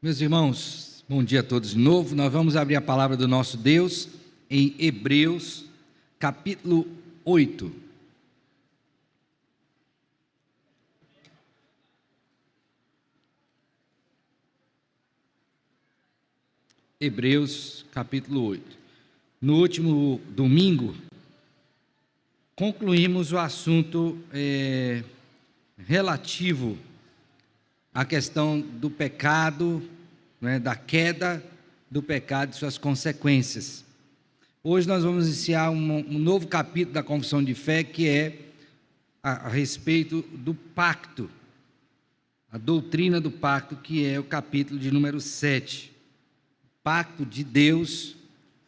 Meus irmãos, bom dia a todos de novo. Nós vamos abrir a palavra do nosso Deus em Hebreus, capítulo 8. Hebreus, capítulo 8. No último domingo, concluímos o assunto relativo à questão do pecado, da queda do pecado e suas consequências. Hoje nós vamos iniciar um novo capítulo da Confissão de Fé, que é a respeito do pacto, a doutrina do pacto, que é o capítulo de número 7. Pacto de Deus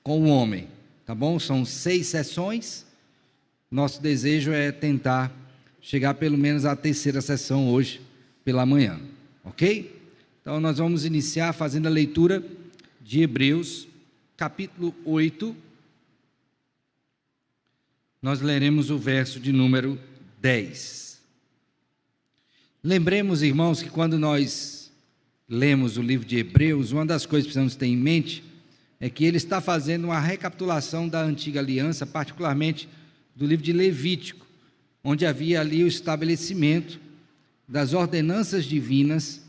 com o homem, tá bom? São 6 sessões. Nosso desejo é tentar chegar pelo menos à 3ª sessão hoje pela manhã, ok? Então nós vamos iniciar fazendo a leitura de Hebreus, capítulo 8. Nós leremos o verso de número 10. Lembremos, irmãos, que quando nós lemos o livro de Hebreus, uma das coisas que precisamos ter em mente é que ele está fazendo uma recapitulação da antiga aliança, particularmente do livro de Levítico, onde havia ali o estabelecimento das ordenanças divinas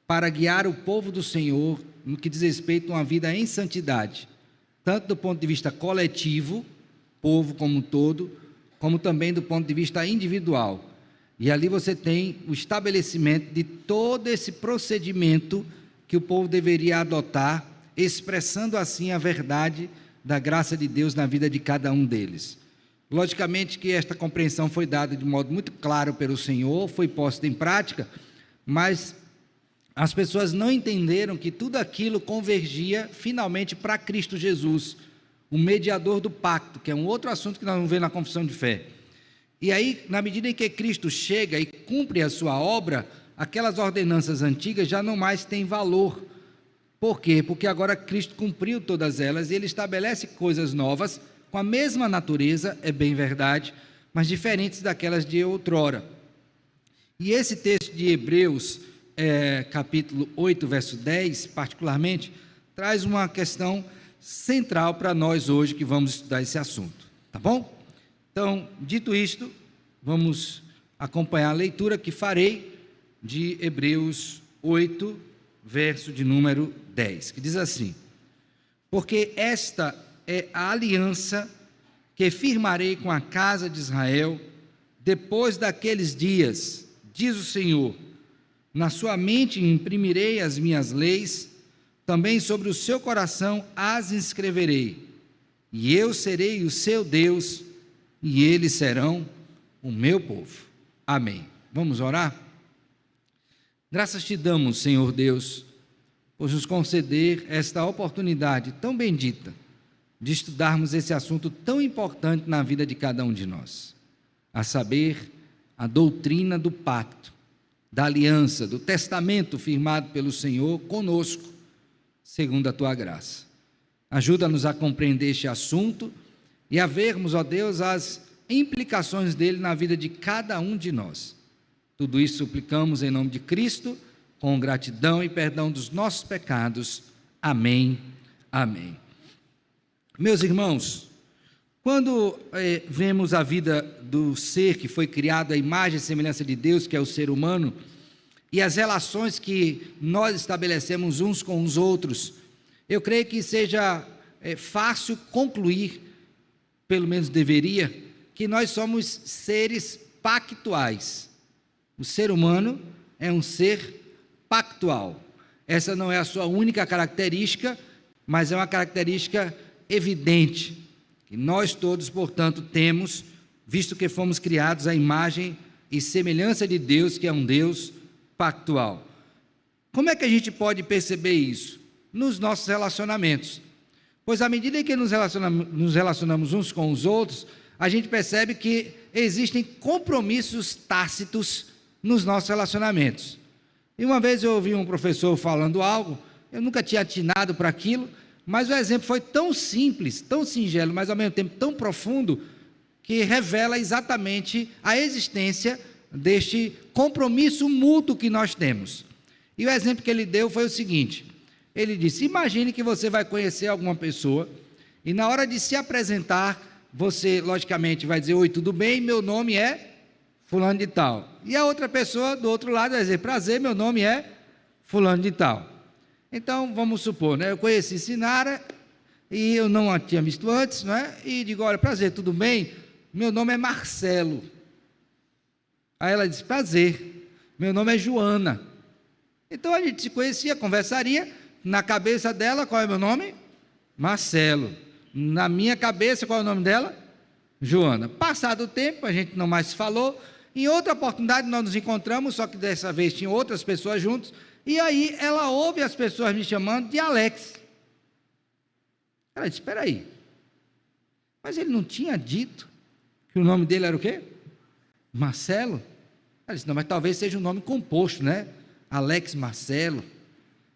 para guiar o povo do Senhor no que diz respeito a uma vida em santidade, tanto do ponto de vista coletivo, povo como um todo, como também do ponto de vista individual. E ali você tem o estabelecimento de todo esse procedimento que o povo deveria adotar, expressando assim a verdade da graça de Deus na vida de cada um deles. Logicamente que esta compreensão foi dada de modo muito claro pelo Senhor, foi posta em prática, mas as pessoas não entenderam que tudo aquilo convergia finalmente para Cristo Jesus, o mediador do pacto, que é um outro assunto que nós vamos ver na Confissão de Fé. E aí, na medida em que Cristo chega e cumpre a sua obra, aquelas ordenanças antigas já não mais têm valor. Por quê? Porque agora Cristo cumpriu todas elas e ele estabelece coisas novas, com a mesma natureza, é bem verdade, mas diferentes daquelas de outrora. E esse texto de Hebreus, capítulo 8, verso 10, particularmente, traz uma questão central para nós hoje que vamos estudar esse assunto, tá bom? Então, dito isto, vamos acompanhar a leitura que farei de Hebreus 8, verso de número 10, que diz assim: porque esta é a aliança que firmarei com a casa de Israel depois daqueles dias, diz o Senhor, na sua mente imprimirei as minhas leis, também sobre o seu coração as inscreverei, e eu serei o seu Deus, e eles serão o meu povo. Amém. Vamos orar? Graças te damos, Senhor Deus, por nos conceder esta oportunidade tão bendita de estudarmos esse assunto tão importante na vida de cada um de nós, a saber, a doutrina do pacto, da aliança, do testamento firmado pelo Senhor conosco, segundo a tua graça. Ajuda-nos a compreender este assunto e a vermos, ó Deus, as implicações dele na vida de cada um de nós. Tudo isso suplicamos em nome de Cristo, com gratidão e perdão dos nossos pecados. Amém. Amém. Meus irmãos, quando vemos a vida do ser que foi criado à imagem e semelhança de Deus, que é o ser humano, e as relações que nós estabelecemos uns com os outros, eu creio que seja fácil concluir, pelo menos deveria, que nós somos seres pactuais. O ser humano é um ser pactual. Essa não é a sua única característica, mas é uma característica evidente, que nós todos, portanto, temos, visto que fomos criados à imagem e semelhança de Deus, que é um Deus pactual. Como é que a gente pode perceber isso? Nos nossos relacionamentos. Pois à medida em que nos relacionamos uns com os outros, a gente percebe que existem compromissos tácitos nos nossos relacionamentos. E uma vez eu ouvi um professor falando algo, eu nunca tinha atinado para aquilo, mas o exemplo foi tão simples, tão singelo, mas ao mesmo tempo tão profundo, que revela exatamente a existência deste compromisso mútuo que nós temos. E o exemplo que ele deu foi o seguinte: ele disse: imagine que você vai conhecer alguma pessoa, e na hora de se apresentar, você logicamente vai dizer: oi, tudo bem? Meu nome é fulano de tal. E a outra pessoa do outro lado vai dizer: prazer, meu nome é fulano de tal. Então, vamos supor, né? Eu conheci Sinara, e eu não a tinha visto antes, não é? E digo: olha, prazer, tudo bem? Meu nome é Marcelo. Aí ela disse: prazer, meu nome é Joana. Então a gente se conhecia, conversaria. Na cabeça dela, qual é meu nome? Marcelo. Na minha cabeça, qual é o nome dela? Joana. Passado o tempo, a gente não mais se falou. Em outra oportunidade nós nos encontramos, só que dessa vez tinham outras pessoas juntos. E aí ela ouve as pessoas me chamando de Alex. Ela disse: espera aí, mas ele não tinha dito que o nome dele era o quê? Marcelo? Ela disse: não, mas talvez seja um nome composto, né? Alex Marcelo.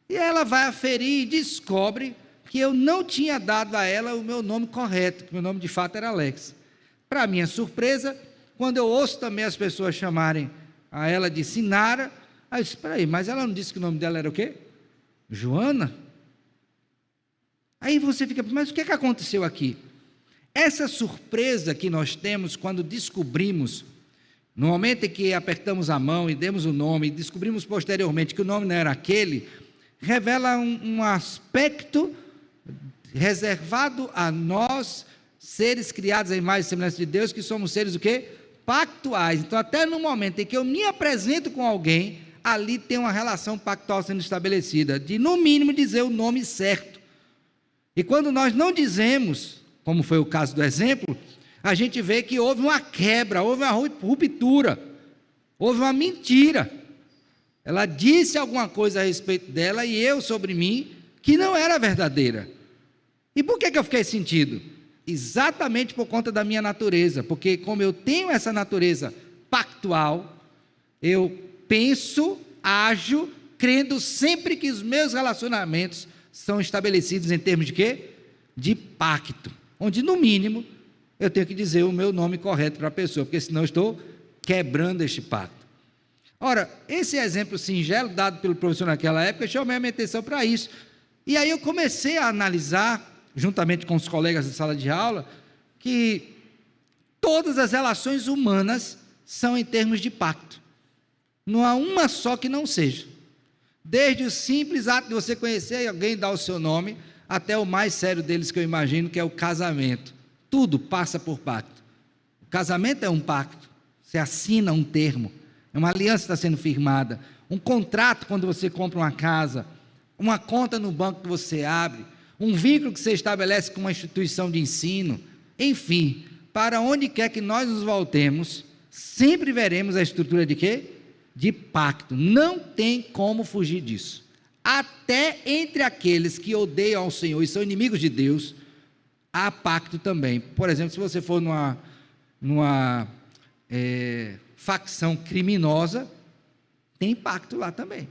E ela vai aferir e descobre que eu não tinha dado a ela o meu nome correto, que meu nome de fato era Alex. Para minha surpresa, quando eu ouço também as pessoas chamarem a ela de Sinara, aí eu disse: espera aí, mas ela não disse que o nome dela era o quê? Joana? Aí você fica: mas o que aconteceu aqui? Essa surpresa que nós temos quando descobrimos, no momento em que apertamos a mão e demos o nome, e descobrimos posteriormente que o nome não era aquele, revela um aspecto reservado a nós, seres criados à imagem e semelhança de Deus, que somos seres o quê? Pactuais. Então, até no momento em que eu me apresento com alguém, ali tem uma relação pactual sendo estabelecida, de no mínimo dizer o nome certo. E quando nós não dizemos, como foi o caso do exemplo, a gente vê que houve uma quebra, houve uma ruptura, houve uma mentira. Ela disse alguma coisa a respeito dela e eu sobre mim, que não era verdadeira. E por que eu fiquei sentido? Exatamente por conta da minha natureza, porque como eu tenho essa natureza pactual, eu penso, ajo, crendo sempre que os meus relacionamentos são estabelecidos em termos de quê? De pacto, onde no mínimo eu tenho que dizer o meu nome correto para a pessoa, porque senão eu estou quebrando este pacto. Ora, esse exemplo singelo dado pelo professor naquela época chamou a minha atenção para isso. E aí eu comecei a analisar, juntamente com os colegas da sala de aula, que todas as relações humanas são em termos de pacto. Não há uma só que não seja. Desde o simples ato de você conhecer alguém e dar o seu nome, até o mais sério deles que eu imagino, que é o casamento. Tudo passa por pacto. O casamento é um pacto. Você assina um termo. É uma aliança que está sendo firmada. Um contrato quando você compra uma casa. Uma conta no banco que você abre. Um vínculo que você estabelece com uma instituição de ensino. Enfim, para onde quer que nós nos voltemos, sempre veremos a estrutura de quê? De pacto. Não tem como fugir disso. Até entre aqueles que odeiam ao Senhor e são inimigos de Deus, há pacto também. Por exemplo, se você for numa facção criminosa, tem pacto lá também.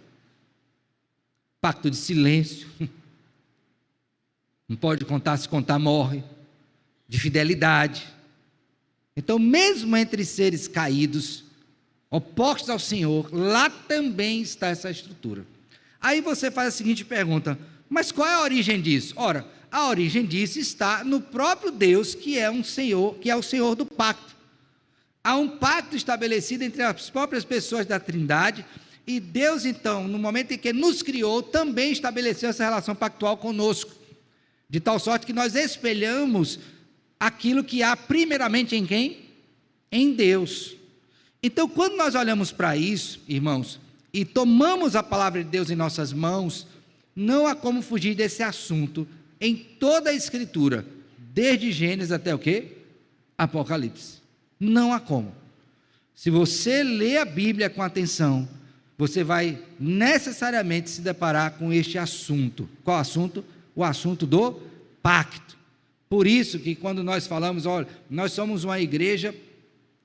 Pacto de silêncio. Não pode contar, se contar morre. De fidelidade. Então, mesmo entre seres caídos, opostos ao Senhor, lá também está essa estrutura. Aí você faz a seguinte pergunta: mas qual é a origem disso? Ora, a origem disso está no próprio Deus, que é um Senhor, que é o Senhor do pacto. Há um pacto estabelecido entre as próprias pessoas da Trindade, e Deus, então, no momento em que nos criou, também estabeleceu essa relação pactual conosco, de tal sorte que nós espelhamos aquilo que há primeiramente em quem? Em Deus. Então, quando nós olhamos para isso, irmãos, e tomamos a palavra de Deus em nossas mãos, não há como fugir desse assunto em toda a Escritura, desde Gênesis até o quê? Apocalipse. Não há como. Se você lê a Bíblia com atenção, você vai necessariamente se deparar com este assunto. Qual assunto? O assunto do pacto. Por isso que quando nós falamos, olha, nós somos uma igreja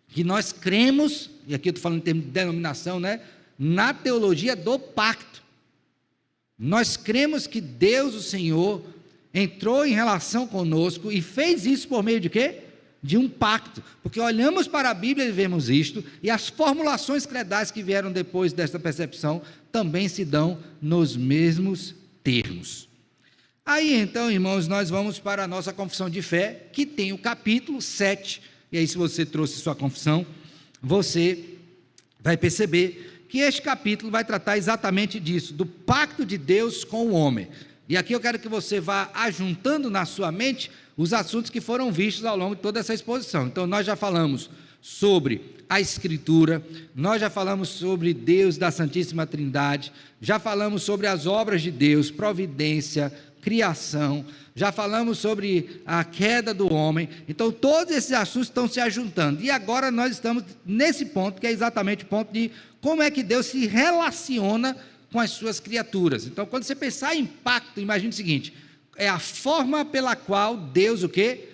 que nós cremos, e aqui eu estou falando em termos de denominação, né? Na teologia do pacto. Nós cremos que Deus, o Senhor, entrou em relação conosco e fez isso por meio de quê? de um pacto, porque olhamos para a Bíblia e vemos isto, e as formulações credais que vieram depois desta percepção também se dão nos mesmos termos. Aí então, irmãos, nós vamos para a nossa confissão de fé, que tem o capítulo 7, e aí se você trouxe sua confissão, você vai perceber que este capítulo vai tratar exatamente disso, do pacto de Deus com o homem. E aqui eu quero que você vá ajuntando na sua mente os assuntos que foram vistos ao longo de toda essa exposição. Então nós já falamos sobre a Escritura, nós já falamos sobre Deus da Santíssima Trindade, já falamos sobre as obras de Deus, providência, criação, já falamos sobre a queda do homem. Então todos esses assuntos estão se ajuntando, e agora nós estamos nesse ponto, que é exatamente o ponto de como é que Deus se relaciona com as suas criaturas. Então quando você pensar em pacto, imagine o seguinte: é a forma pela qual Deus o quê?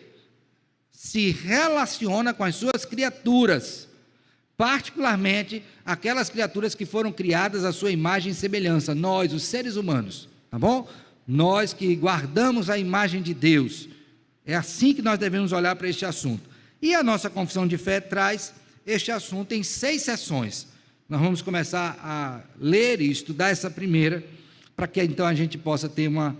Se relaciona com as suas criaturas, particularmente aquelas criaturas que foram criadas à sua imagem e semelhança, nós, os seres humanos, tá bom? Nós que guardamos a imagem de Deus, é assim que nós devemos olhar para este assunto. E a nossa confissão de fé traz este assunto em 6 sessões. Nós vamos começar a ler e estudar essa primeira, para que então a gente possa ter uma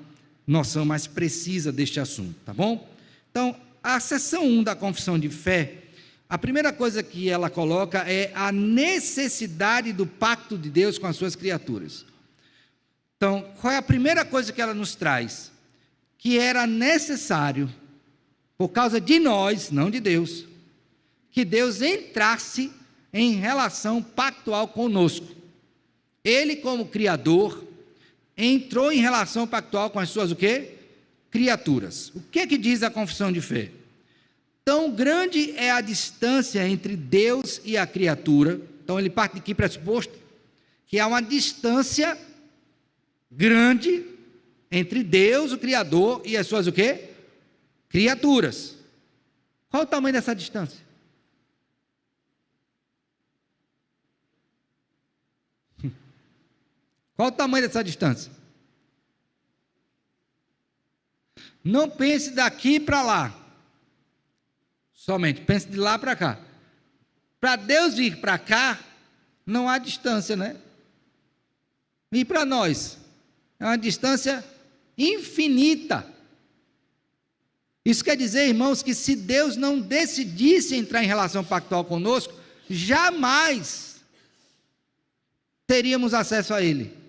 noção mais precisa deste assunto, tá bom? Então, a sessão 1 da confissão de fé, a primeira coisa que ela coloca é a necessidade do pacto de Deus com as suas criaturas. Então, qual é a primeira coisa que ela nos traz? Que era necessário, por causa de nós, não de Deus, que Deus entrasse em relação pactual conosco. Ele, como Criador, entrou em relação pactual com as suas o quê? Criaturas. O que é que diz a confissão de fé? Tão grande é a distância entre Deus e a criatura. Então ele parte aqui pressuposto que há uma distância grande entre Deus, o Criador, e as suas o quê? Criaturas. Qual o tamanho dessa distância? Qual o tamanho dessa distância? Não pense daqui para lá, somente pense de lá para cá. Para Deus vir para cá, não há distância, né? E para nós, é uma distância infinita. Isso quer dizer, irmãos, que se Deus não decidisse entrar em relação pactual conosco, jamais teríamos acesso a Ele.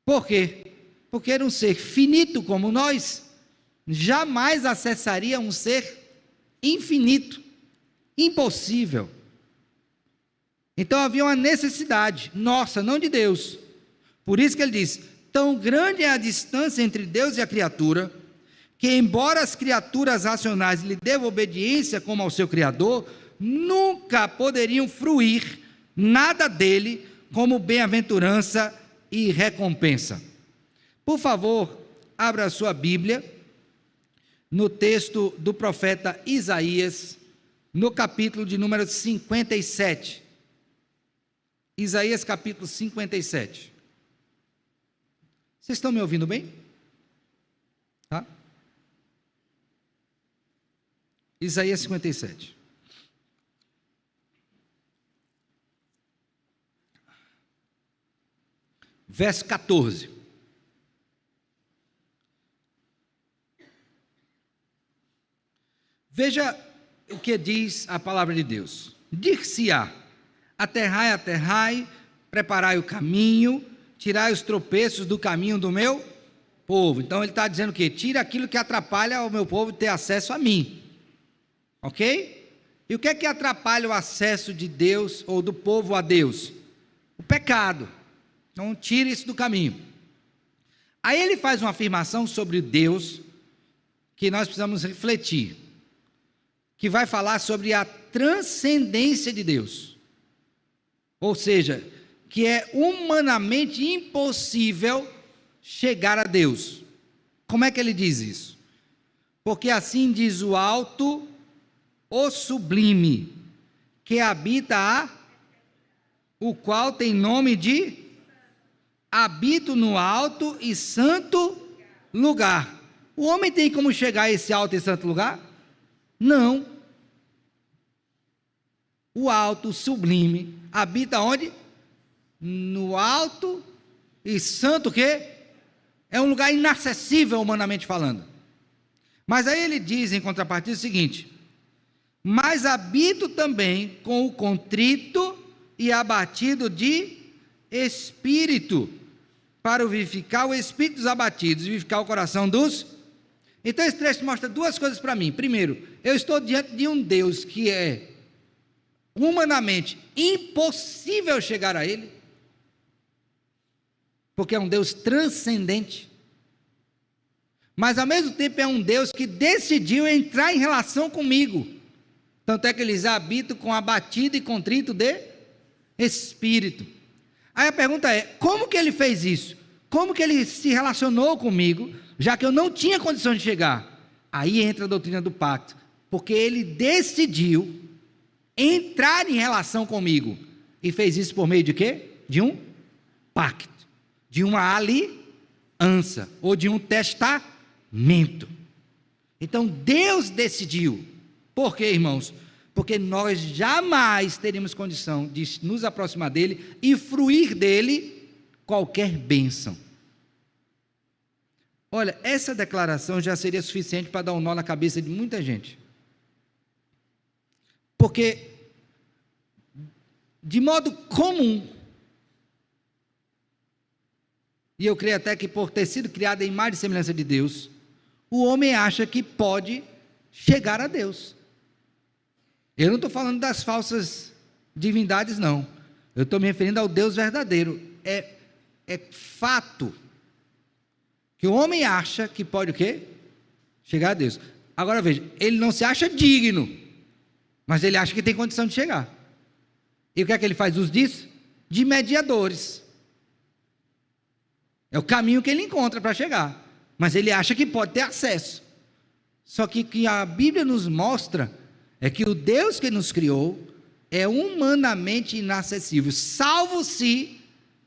Por quê? Porque era um ser finito como nós, jamais acessaria um ser infinito, impossível. Então havia uma necessidade nossa, não de Deus. Por isso que ele diz: tão grande é a distância entre Deus e a criatura, que embora as criaturas racionais lhe devam obediência como ao seu Criador, nunca poderiam fruir nada dele como bem-aventurança e recompensa. Por favor, abra a sua Bíblia no texto do profeta Isaías, no capítulo de número 57. Isaías capítulo 57. Vocês estão me ouvindo bem? Tá? Isaías 57. Verso 14. Veja o que diz a palavra de Deus. Dir-se-á: aterrai, aterrai, preparai o caminho, tirai os tropeços do caminho do meu povo. Então ele está dizendo o quê? Tira aquilo que atrapalha o meu povo ter acesso a mim. Ok? E o que é que atrapalha o acesso de Deus ou do povo a Deus? O pecado. Então tire isso do caminho. Aí ele faz uma afirmação sobre Deus que nós precisamos refletir, que vai falar sobre a transcendência de Deus. Ou seja, que é humanamente impossível chegar a Deus. Como é que ele diz isso? Porque assim diz o alto, o sublime, que habita o qual tem nome de habito no alto e santo lugar. O homem tem como chegar a esse alto e santo lugar? Não. O alto, o sublime, habita onde? No alto e santo o quê? É um lugar inacessível humanamente falando. Mas aí ele diz em contrapartida o seguinte: mas habito também com o contrito e abatido de espírito, para vivificar o espírito dos abatidos e vivificar o coração dos... Então esse trecho mostra duas coisas para mim. Primeiro, eu estou diante de um Deus que é humanamente impossível chegar a Ele, porque é um Deus transcendente, mas ao mesmo tempo é um Deus que decidiu entrar em relação comigo. Tanto é que eles habitam com abatido e contrito de espírito. Aí a pergunta é: como que ele fez isso? Como que ele se relacionou comigo, já que eu não tinha condição de chegar? Aí entra a doutrina do pacto, porque ele decidiu entrar em relação comigo, e fez isso por meio de quê? De um pacto, de uma aliança, ou de um testamento. Então Deus decidiu. Por quê, irmãos? Porque nós jamais teríamos condição de nos aproximar dele e fruir dele qualquer bênção. Olha, essa declaração já seria suficiente para dar um nó na cabeça de muita gente. Porque, de modo comum, e eu creio até que por ter sido criado em imagem e semelhança de Deus, o homem acha que pode chegar a Deus. Eu não estou falando das falsas divindades, não. Eu estou me referindo ao Deus verdadeiro. É fato que o homem acha que pode o quê? Chegar a Deus. Agora veja, ele não se acha digno, mas ele acha que tem condição de chegar. E o que é que ele faz uso disso? De mediadores. É o caminho que ele encontra para chegar, mas ele acha que pode ter acesso. Só que o que a Bíblia nos mostra é que o Deus que nos criou é humanamente inacessível, salvo se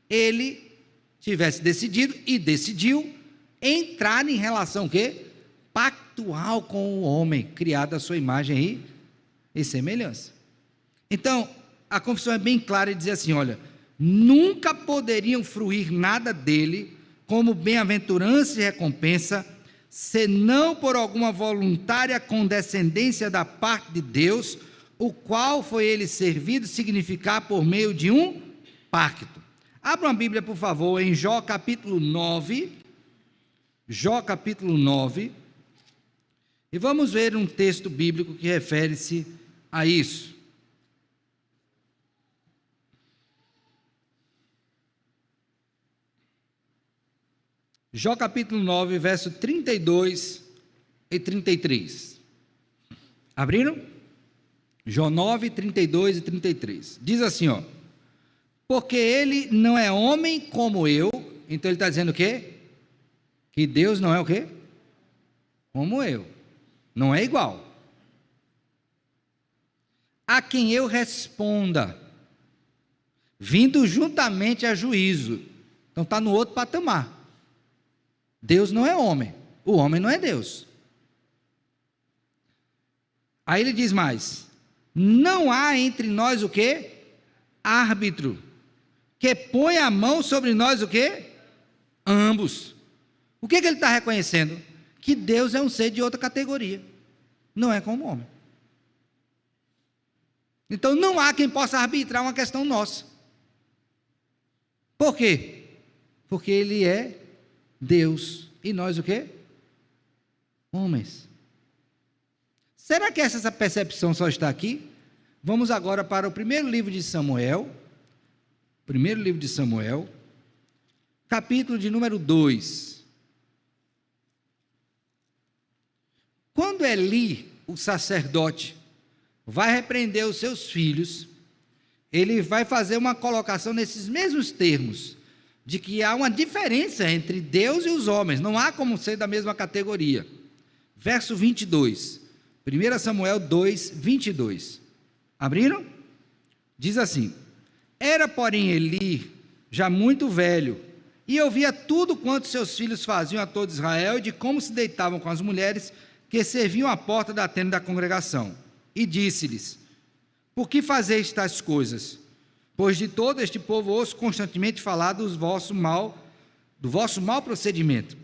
ele tivesse decidido, e decidiu, entrar em relação o quê? Pactual com o homem, criado à sua imagem e semelhança. Então, a confissão é bem clara e diz assim: olha, nunca poderiam fruir nada dele como bem-aventurança e recompensa, senão por alguma voluntária condescendência da parte de Deus, o qual foi ele servido significar por meio de um pacto. Abra uma Bíblia, por favor, em Jó capítulo 9, Jó capítulo 9, e vamos ver um texto bíblico que refere-se a isso. Jó capítulo 9, verso 32 e 33. Abriram? Jó 9, 32 e 33. Diz assim, ó: porque ele não é homem como eu. Então ele está dizendo o quê? Que Deus não é o quê? Como eu. Não é igual. A quem eu responda, vindo juntamente a juízo. Então está no outro patamar. Deus não é homem, o homem não é Deus. Aí ele diz mais: não há entre nós o quê? Árbitro, que põe a mão sobre nós o quê? Ambos. O que ele está reconhecendo? Que Deus é um ser de outra categoria, não é como o homem. Então não há quem possa arbitrar uma questão nossa. Por quê? Porque ele é Deus, e nós o quê? Homens. Será que essa percepção só está aqui? Vamos agora para o primeiro livro de Samuel, capítulo de número 2. Quando Eli, o sacerdote, vai repreender os seus filhos, ele vai fazer uma colocação nesses mesmos termos, de que há uma diferença entre Deus e os homens, não há como ser da mesma categoria. Verso 22, 1 Samuel 2, 22. Abriram? Diz assim: era porém Eli já muito velho, e ouvia tudo quanto seus filhos faziam a todo Israel, e de como se deitavam com as mulheres que serviam à porta da tenda da congregação, e disse-lhes: por que fazeis tais coisas? Pois de todo este povo ouço constantemente falar do vosso mau procedimento.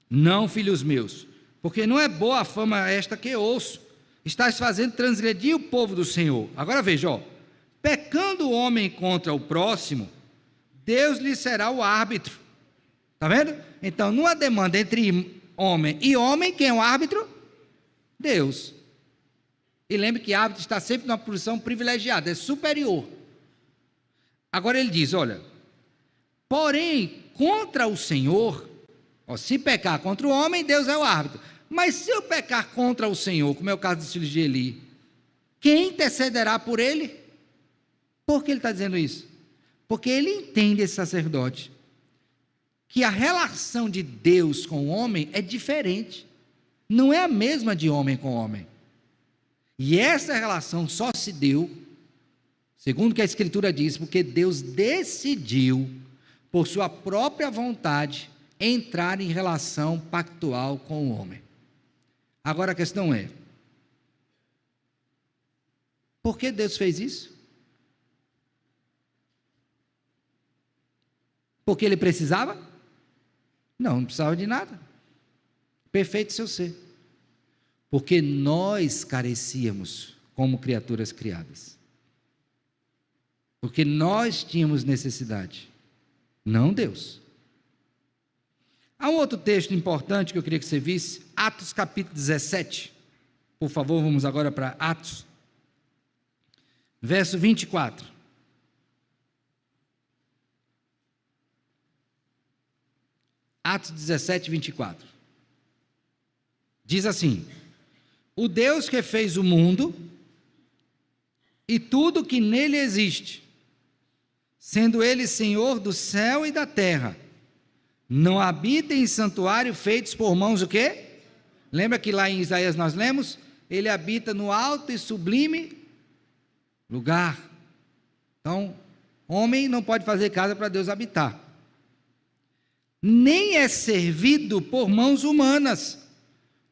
Não, filhos meus, porque não é boa a fama esta que ouço. Estás fazendo transgredir o povo do Senhor. Agora veja, pecando o homem contra o próximo, Deus lhe será o árbitro. Está vendo? Então, numa demanda entre homem e homem, quem é o árbitro? Deus. E lembre que árbitro está sempre numa posição privilegiada, é superior. Agora ele diz, olha, porém, contra o Senhor, se pecar contra o homem, Deus é o árbitro. Mas se eu pecar contra o Senhor, como é o caso dos filhos de Eli, quem intercederá por ele? Por que ele está dizendo isso? Porque ele entende, esse sacerdote, que a relação de Deus com o homem é diferente, não é a mesma de homem com homem. E essa relação só se deu, segundo o que a Escritura diz, porque Deus decidiu, por sua própria vontade, entrar em relação pactual com o homem. Agora a questão é, por que Deus fez isso? Porque ele precisava? Não precisava de nada. Perfeito seu ser. Porque nós carecíamos como criaturas criadas. Porque nós tínhamos necessidade, não Deus. Há um outro texto importante que eu queria que você visse, Atos capítulo 17. Por favor, vamos agora para Atos, verso 24. Atos 17, 24. Diz assim: o Deus que fez o mundo e tudo que nele existe, sendo ele Senhor do céu e da terra, não habita em santuário feitos por mãos o quê? Lembra que lá em Isaías nós lemos? Ele habita no alto e sublime lugar. Então, homem não pode fazer casa para Deus habitar. Nem é servido por mãos humanas,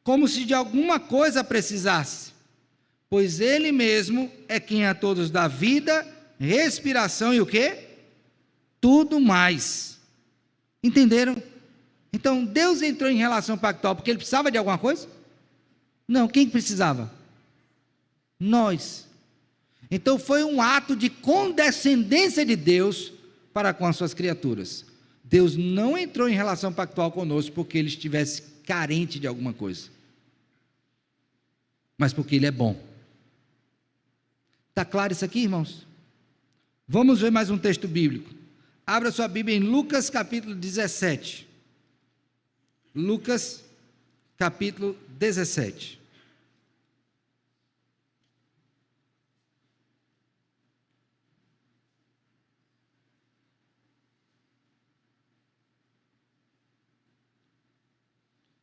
como se de alguma coisa precisasse, pois ele mesmo é quem a todos dá vida, respiração e o quê? Tudo mais. Entenderam? Então, Deus entrou em relação pactual porque ele precisava de alguma coisa? Não, quem precisava? Nós. Então, foi um ato de condescendência de Deus para com as suas criaturas. Deus não entrou em relação pactual conosco porque ele estivesse carente de alguma coisa, mas porque ele é bom. Está claro isso aqui, irmãos? Vamos ver mais um texto bíblico. Abra sua Bíblia em Lucas capítulo 17. Lucas capítulo 17.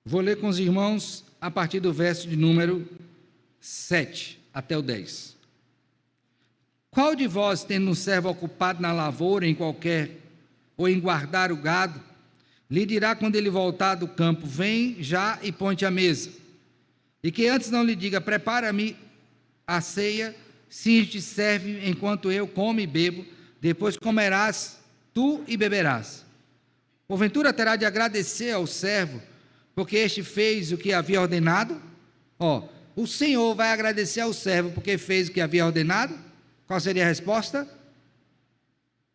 Vou ler com os irmãos a partir do verso de número 7 até o 10. Qual de vós, tendo um servo ocupado na lavoura em qualquer, ou em guardar o gado, lhe dirá quando ele voltar do campo, vem já e põe-te à mesa? E que antes não lhe diga, prepara-me a ceia, se te serve enquanto eu como e bebo, depois comerás tu e beberás. Porventura terá de agradecer ao servo, porque este fez o que havia ordenado? O Senhor vai agradecer ao servo porque fez o que havia ordenado? Qual seria a resposta?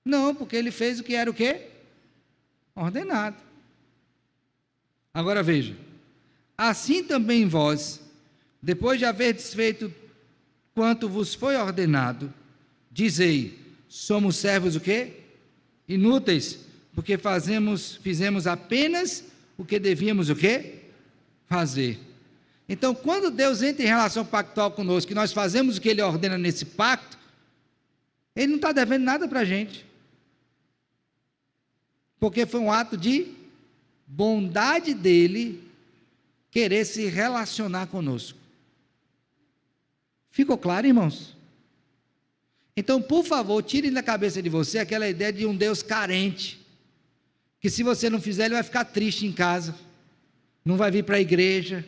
Não, porque ele fez o que era o quê? Ordenado. Agora veja, assim também vós, depois de haverdes feito quanto vos foi ordenado, dizei, somos servos o quê? Inúteis, porque fizemos apenas o que devíamos o quê? Fazer. Então, quando Deus entra em relação pactual conosco, que nós fazemos o que Ele ordena nesse pacto, Ele não está devendo nada para a gente, porque foi um ato de bondade dEle, querer se relacionar conosco. Ficou claro, irmãos? Então, por favor, tirem da cabeça de você aquela ideia de um Deus carente, que se você não fizer, Ele vai ficar triste em casa, não vai vir para a igreja.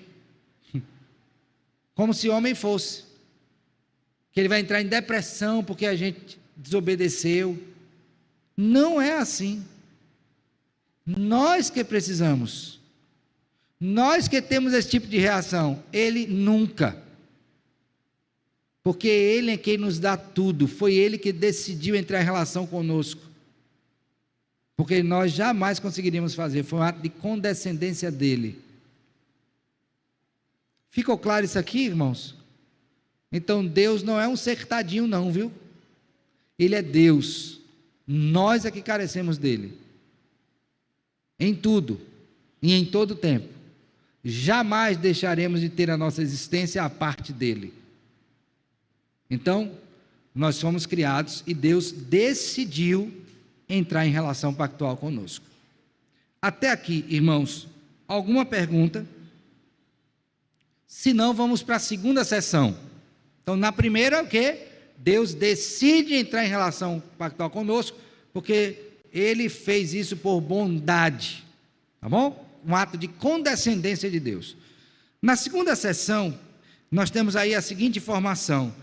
como se homem fosse, que ele vai entrar em depressão porque a gente desobedeceu. Não é assim. Nós que precisamos, nós que temos esse tipo de reação, ele nunca, porque ele é quem nos dá tudo, foi ele que decidiu entrar em relação conosco, porque nós jamais conseguiríamos fazer, foi um ato de condescendência dele. Ficou claro isso aqui, irmãos? Então Deus não é um ser tadinho não, viu? Ele é Deus, nós é que carecemos dele, em tudo e em todo tempo. Jamais deixaremos de ter a nossa existência à parte dele. Então, nós fomos criados e Deus decidiu entrar em relação pactual conosco. Até aqui, irmãos, alguma pergunta? Se não, vamos para a segunda sessão. Então, na primeira, o quê? Deus decide entrar em relação pactual conosco, porque ele fez isso por bondade, tá bom? Um ato de condescendência de Deus. Na segunda sessão, nós temos aí a seguinte informação: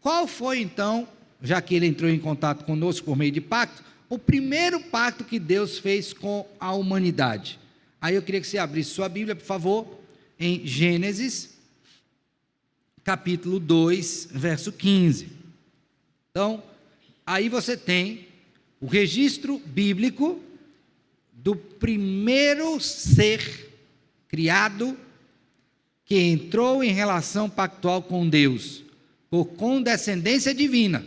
qual foi então, já que ele entrou em contato conosco por meio de pacto, o primeiro pacto que Deus fez com a humanidade? Aí eu queria que você abrisse sua Bíblia, por favor, em Gênesis, capítulo 2, verso 15. Então, aí você tem o registro bíblico do primeiro ser criado que entrou em relação pactual com Deus, por condescendência divina.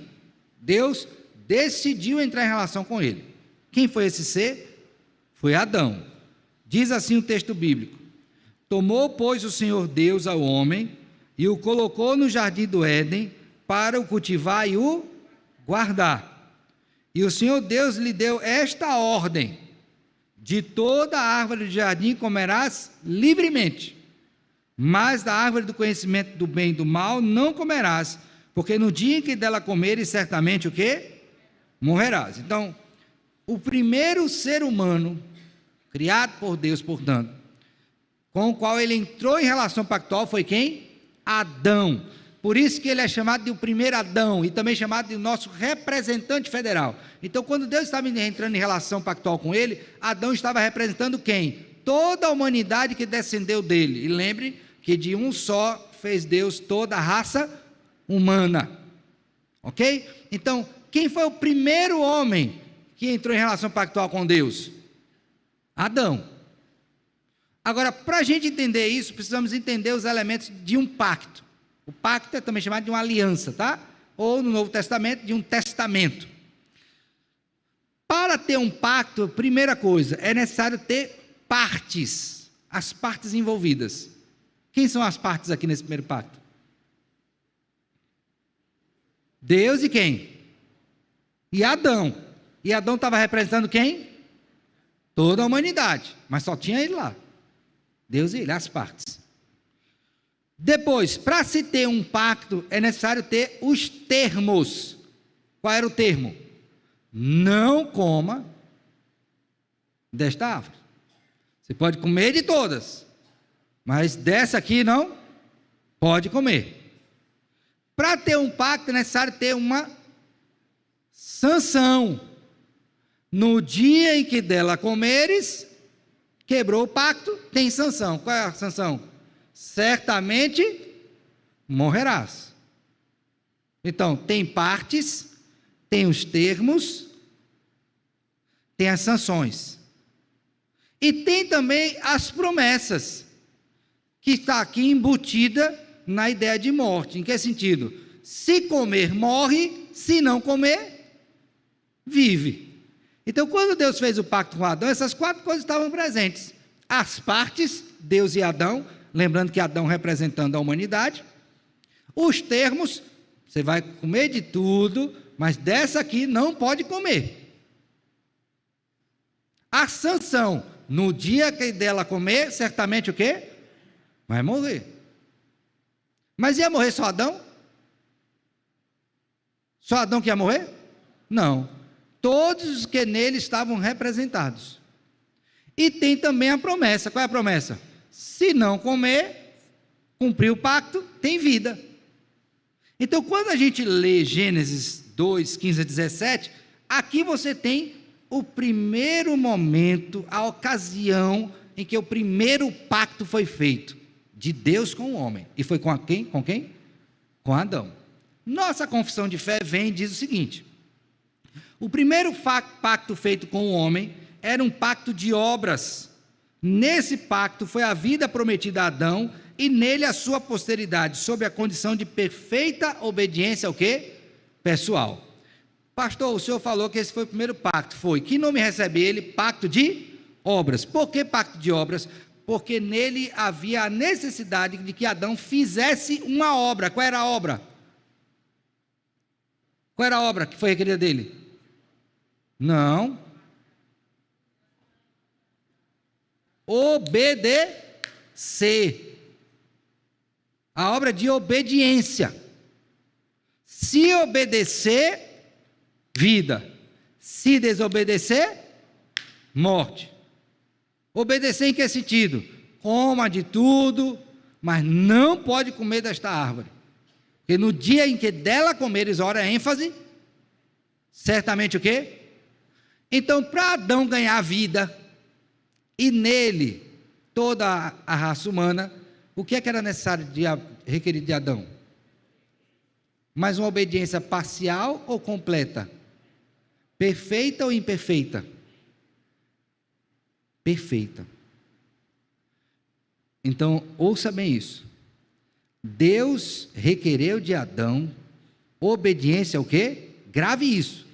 Deus decidiu entrar em relação com ele. Quem foi esse ser? Foi Adão. Diz assim o texto bíblico: tomou, pois, o Senhor Deus ao homem e o colocou no jardim do Éden para o cultivar e o guardar. E o Senhor Deus lhe deu esta ordem: de toda a árvore do jardim comerás livremente, mas da árvore do conhecimento do bem e do mal não comerás, porque no dia em que dela comeres, certamente o quê? Morrerás. Então, o primeiro ser humano, criado por Deus, portanto, com o qual ele entrou em relação pactual foi quem? Adão. Por isso que ele é chamado de o primeiro Adão, e também chamado de nosso representante federal. Então, quando Deus estava entrando em relação pactual com ele, Adão estava representando quem? Toda a humanidade que descendeu dele. E lembre que de um só fez Deus toda a raça humana. Ok? Então, quem foi o primeiro homem que entrou em relação pactual com Deus? Adão. Agora, para a gente entender isso, precisamos entender os elementos de um pacto. O pacto é também chamado de uma aliança, tá? Ou no Novo Testamento, de um testamento. Para ter um pacto, primeira coisa, é necessário ter partes, as partes envolvidas. Quem são as partes aqui nesse primeiro pacto? Deus e quem? E Adão. E Adão estava representando quem? Toda a humanidade, mas só tinha ele lá. Deus e ele, as partes. Depois, para se ter um pacto, é necessário ter os termos. Qual era o termo? Não coma desta árvore. Você pode comer de todas, mas dessa aqui não pode comer. Para ter um pacto é necessário ter uma sanção. No dia em que dela comeres, quebrou o pacto, tem sanção. Qual é a sanção? Certamente morrerás. Então, tem partes, tem os termos, tem as sanções. E tem também as promessas, que está aqui embutida na ideia de morte. Em que sentido? Se comer, morre, se não comer, vive. Então, quando Deus fez o pacto com Adão, essas 4 coisas estavam presentes. As partes, Deus e Adão, lembrando que Adão representando a humanidade. Os termos, você vai comer de tudo, mas dessa aqui não pode comer. A sanção, no dia que dela comer, certamente o quê? Vai morrer. Mas ia morrer só Adão? Só Adão que ia morrer? Não. Todos os que nele estavam representados. E tem também a promessa. Qual é a promessa? Se não comer, Cumpriu o pacto, tem vida. Então, quando a gente lê Gênesis 2, 15 a 17, aqui você tem o primeiro momento, a ocasião em que o primeiro pacto foi feito, de Deus com o homem. E foi com quem? Com quem? Com Adão. Nossa confissão de fé vem e diz o seguinte: o primeiro pacto feito com o homem era um pacto de obras. Nesse pacto foi a vida prometida a Adão e nele a sua posteridade, sob a condição de perfeita obediência ao quê? Pessoal. Pastor, o senhor falou que esse foi o primeiro pacto. Foi. Que nome recebe ele? Pacto de obras. Por que pacto de obras? Porque nele havia a necessidade de que Adão fizesse uma obra. Qual era a obra? Qual era a obra que foi requerida dele? Não. Obedecer. A obra de obediência. Se obedecer, vida. Se desobedecer, morte. Obedecer em que sentido? Coma de tudo, mas não pode comer desta árvore. Porque no dia em que dela comeres, ora a ênfase, certamente o quê? Então, para Adão ganhar vida, e nele toda a raça humana, o que é que era necessário, requerido de Adão? Mas uma obediência parcial ou completa? Perfeita ou imperfeita? Perfeita. Então, ouça bem isso. Deus requereu de Adão obediência ao quê? Grave isso.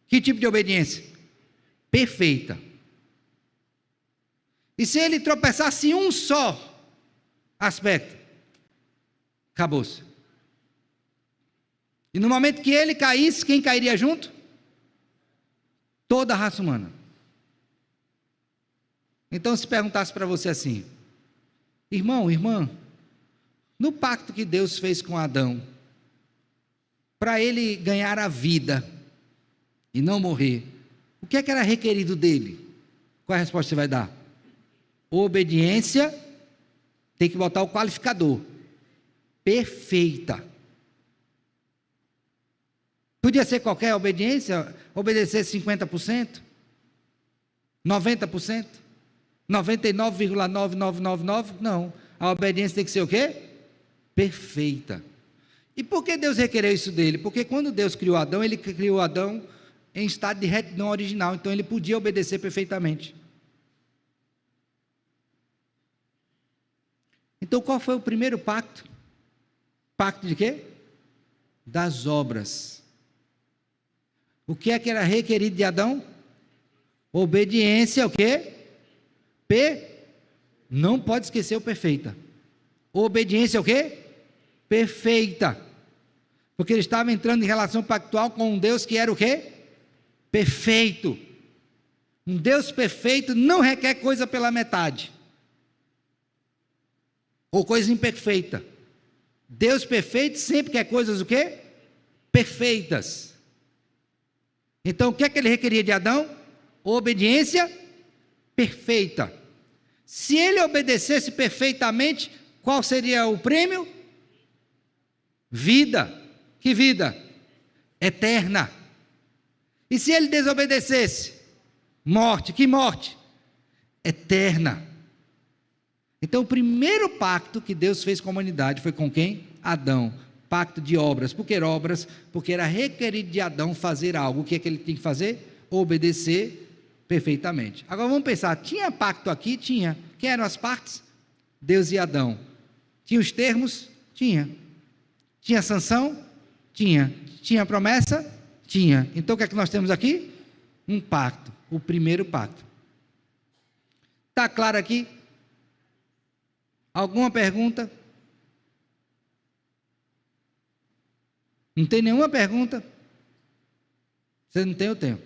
Que tipo de obediência? Perfeita. E se ele tropeçasse em um só aspecto, acabou-se. E no momento que ele caísse, quem cairia junto? Toda a raça humana. Então, se perguntasse para você assim: irmão, irmã, no pacto que Deus fez com Adão, para ele ganhar a vida e não morrer, o que é que era requerido dele? Qual é a resposta que você vai dar? Obediência, tem que botar o qualificador, perfeita. Podia ser qualquer obediência, obedecer 50%, 90%, 99,9999, não. A obediência tem que ser o quê? Perfeita. E por que Deus requereu isso dele? Porque quando Deus criou Adão, ele criou Adão em estado de retidão original, então ele podia obedecer perfeitamente. Então qual foi o primeiro pacto? Pacto de quê? Das obras. O que é que era requerido de Adão? Obediência ao quê? Não pode esquecer o perfeita. Obediência ao quê? Perfeita. Porque ele estava entrando em relação pactual com um Deus que era o quê? Perfeito. Um Deus perfeito não requer coisa pela metade. Ou coisa imperfeita. Deus perfeito sempre quer coisas o quê? Perfeitas. Então o que é que ele requeria de Adão? Obediência perfeita. Se ele obedecesse perfeitamente, qual seria o prêmio? Vida. Que vida? Eterna. E se ele desobedecesse? Morte. Que morte? Eterna. Então o primeiro pacto que Deus fez com a humanidade foi com quem? Adão. Pacto de obras. Por que obras? Porque era requerido de Adão fazer algo. O que é que ele tem que fazer? Obedecer perfeitamente. Agora vamos pensar, tinha pacto aqui? Tinha. Quem eram as partes? Deus e Adão. Tinha os termos? Tinha. Tinha sanção? Tinha. Tinha promessa? Tinha. Então o que é que nós temos aqui? Um pacto. O primeiro pacto. Está claro aqui? Alguma pergunta? Não tem nenhuma pergunta? Você não tem o tempo.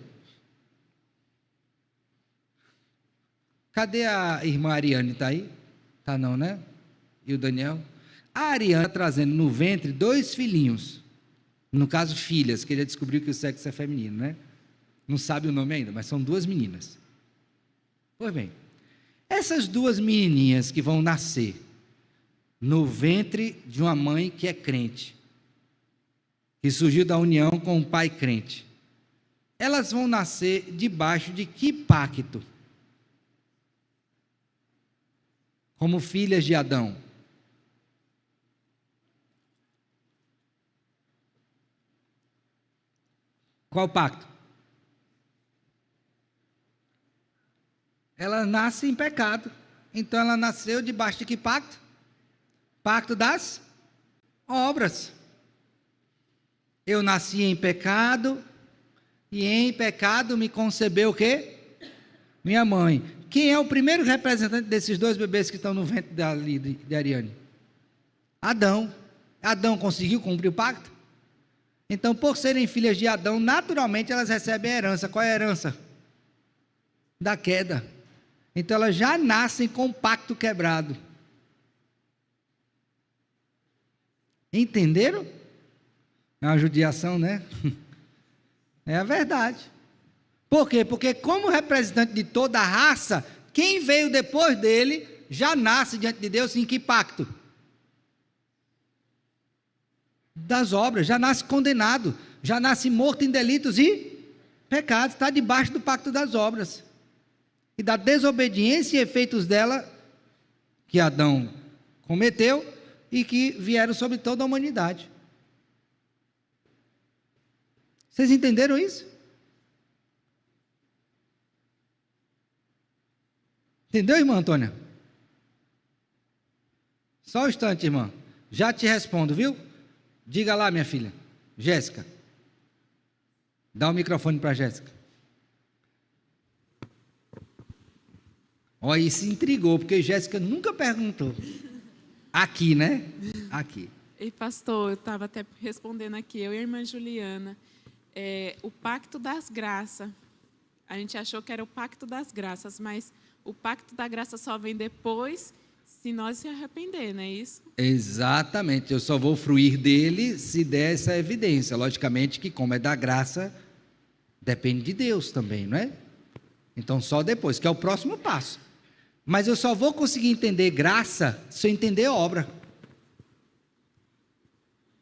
Cadê a irmã Ariane? Está aí? Está não, né? E o Daniel? A Ariane está trazendo no ventre 2 filhinhos. No caso, filhas, que ele descobriu que o sexo é feminino, né? Não sabe o nome ainda, mas são 2 meninas. Pois bem, essas 2 menininhas que vão nascer, no ventre de uma mãe que é crente, que surgiu da união com um pai crente, elas vão nascer debaixo de que pacto? Como filhas de Adão. Qual pacto? Ela nasce em pecado. Então ela nasceu debaixo de que pacto? Pacto das obras. Eu nasci em pecado, e em pecado me concebeu o quê? Minha mãe. Quem é o primeiro representante desses dois bebês que estão no ventre de Ariane? Adão. Adão conseguiu cumprir o pacto? Então, por serem filhas de Adão, naturalmente elas recebem a herança. Qual é a herança? Da queda. Então elas já nascem com o pacto quebrado. Entenderam? É uma judiação, né? É a verdade. Por quê? Porque como representante de toda a raça, quem veio depois dele já nasce diante de Deus em que pacto? Das obras, já nasce condenado, já nasce morto em delitos e pecados, está debaixo do pacto das obras. E da desobediência e efeitos dela, que Adão cometeu e que vieram sobre toda a humanidade. Vocês entenderam isso? Entendeu, irmã Antônia? Só um instante, irmã. Já te respondo, viu? Diga lá, minha filha. Jéssica. Dá o microfone para Jéssica. Olha, isso intrigou, porque Jéssica nunca perguntou. Aqui, né? Aqui. E pastor, eu estava até respondendo aqui, eu e a irmã Juliana, o pacto das graças. A gente achou que era o pacto das graças, mas o pacto da graça só vem depois, se nós se arrepender, não é isso? Exatamente, eu só vou fruir dele se der essa evidência. Logicamente que como é da graça, depende de Deus também, não é? Então só depois, que é o próximo passo. Mas eu só vou conseguir entender graça se eu entender obra.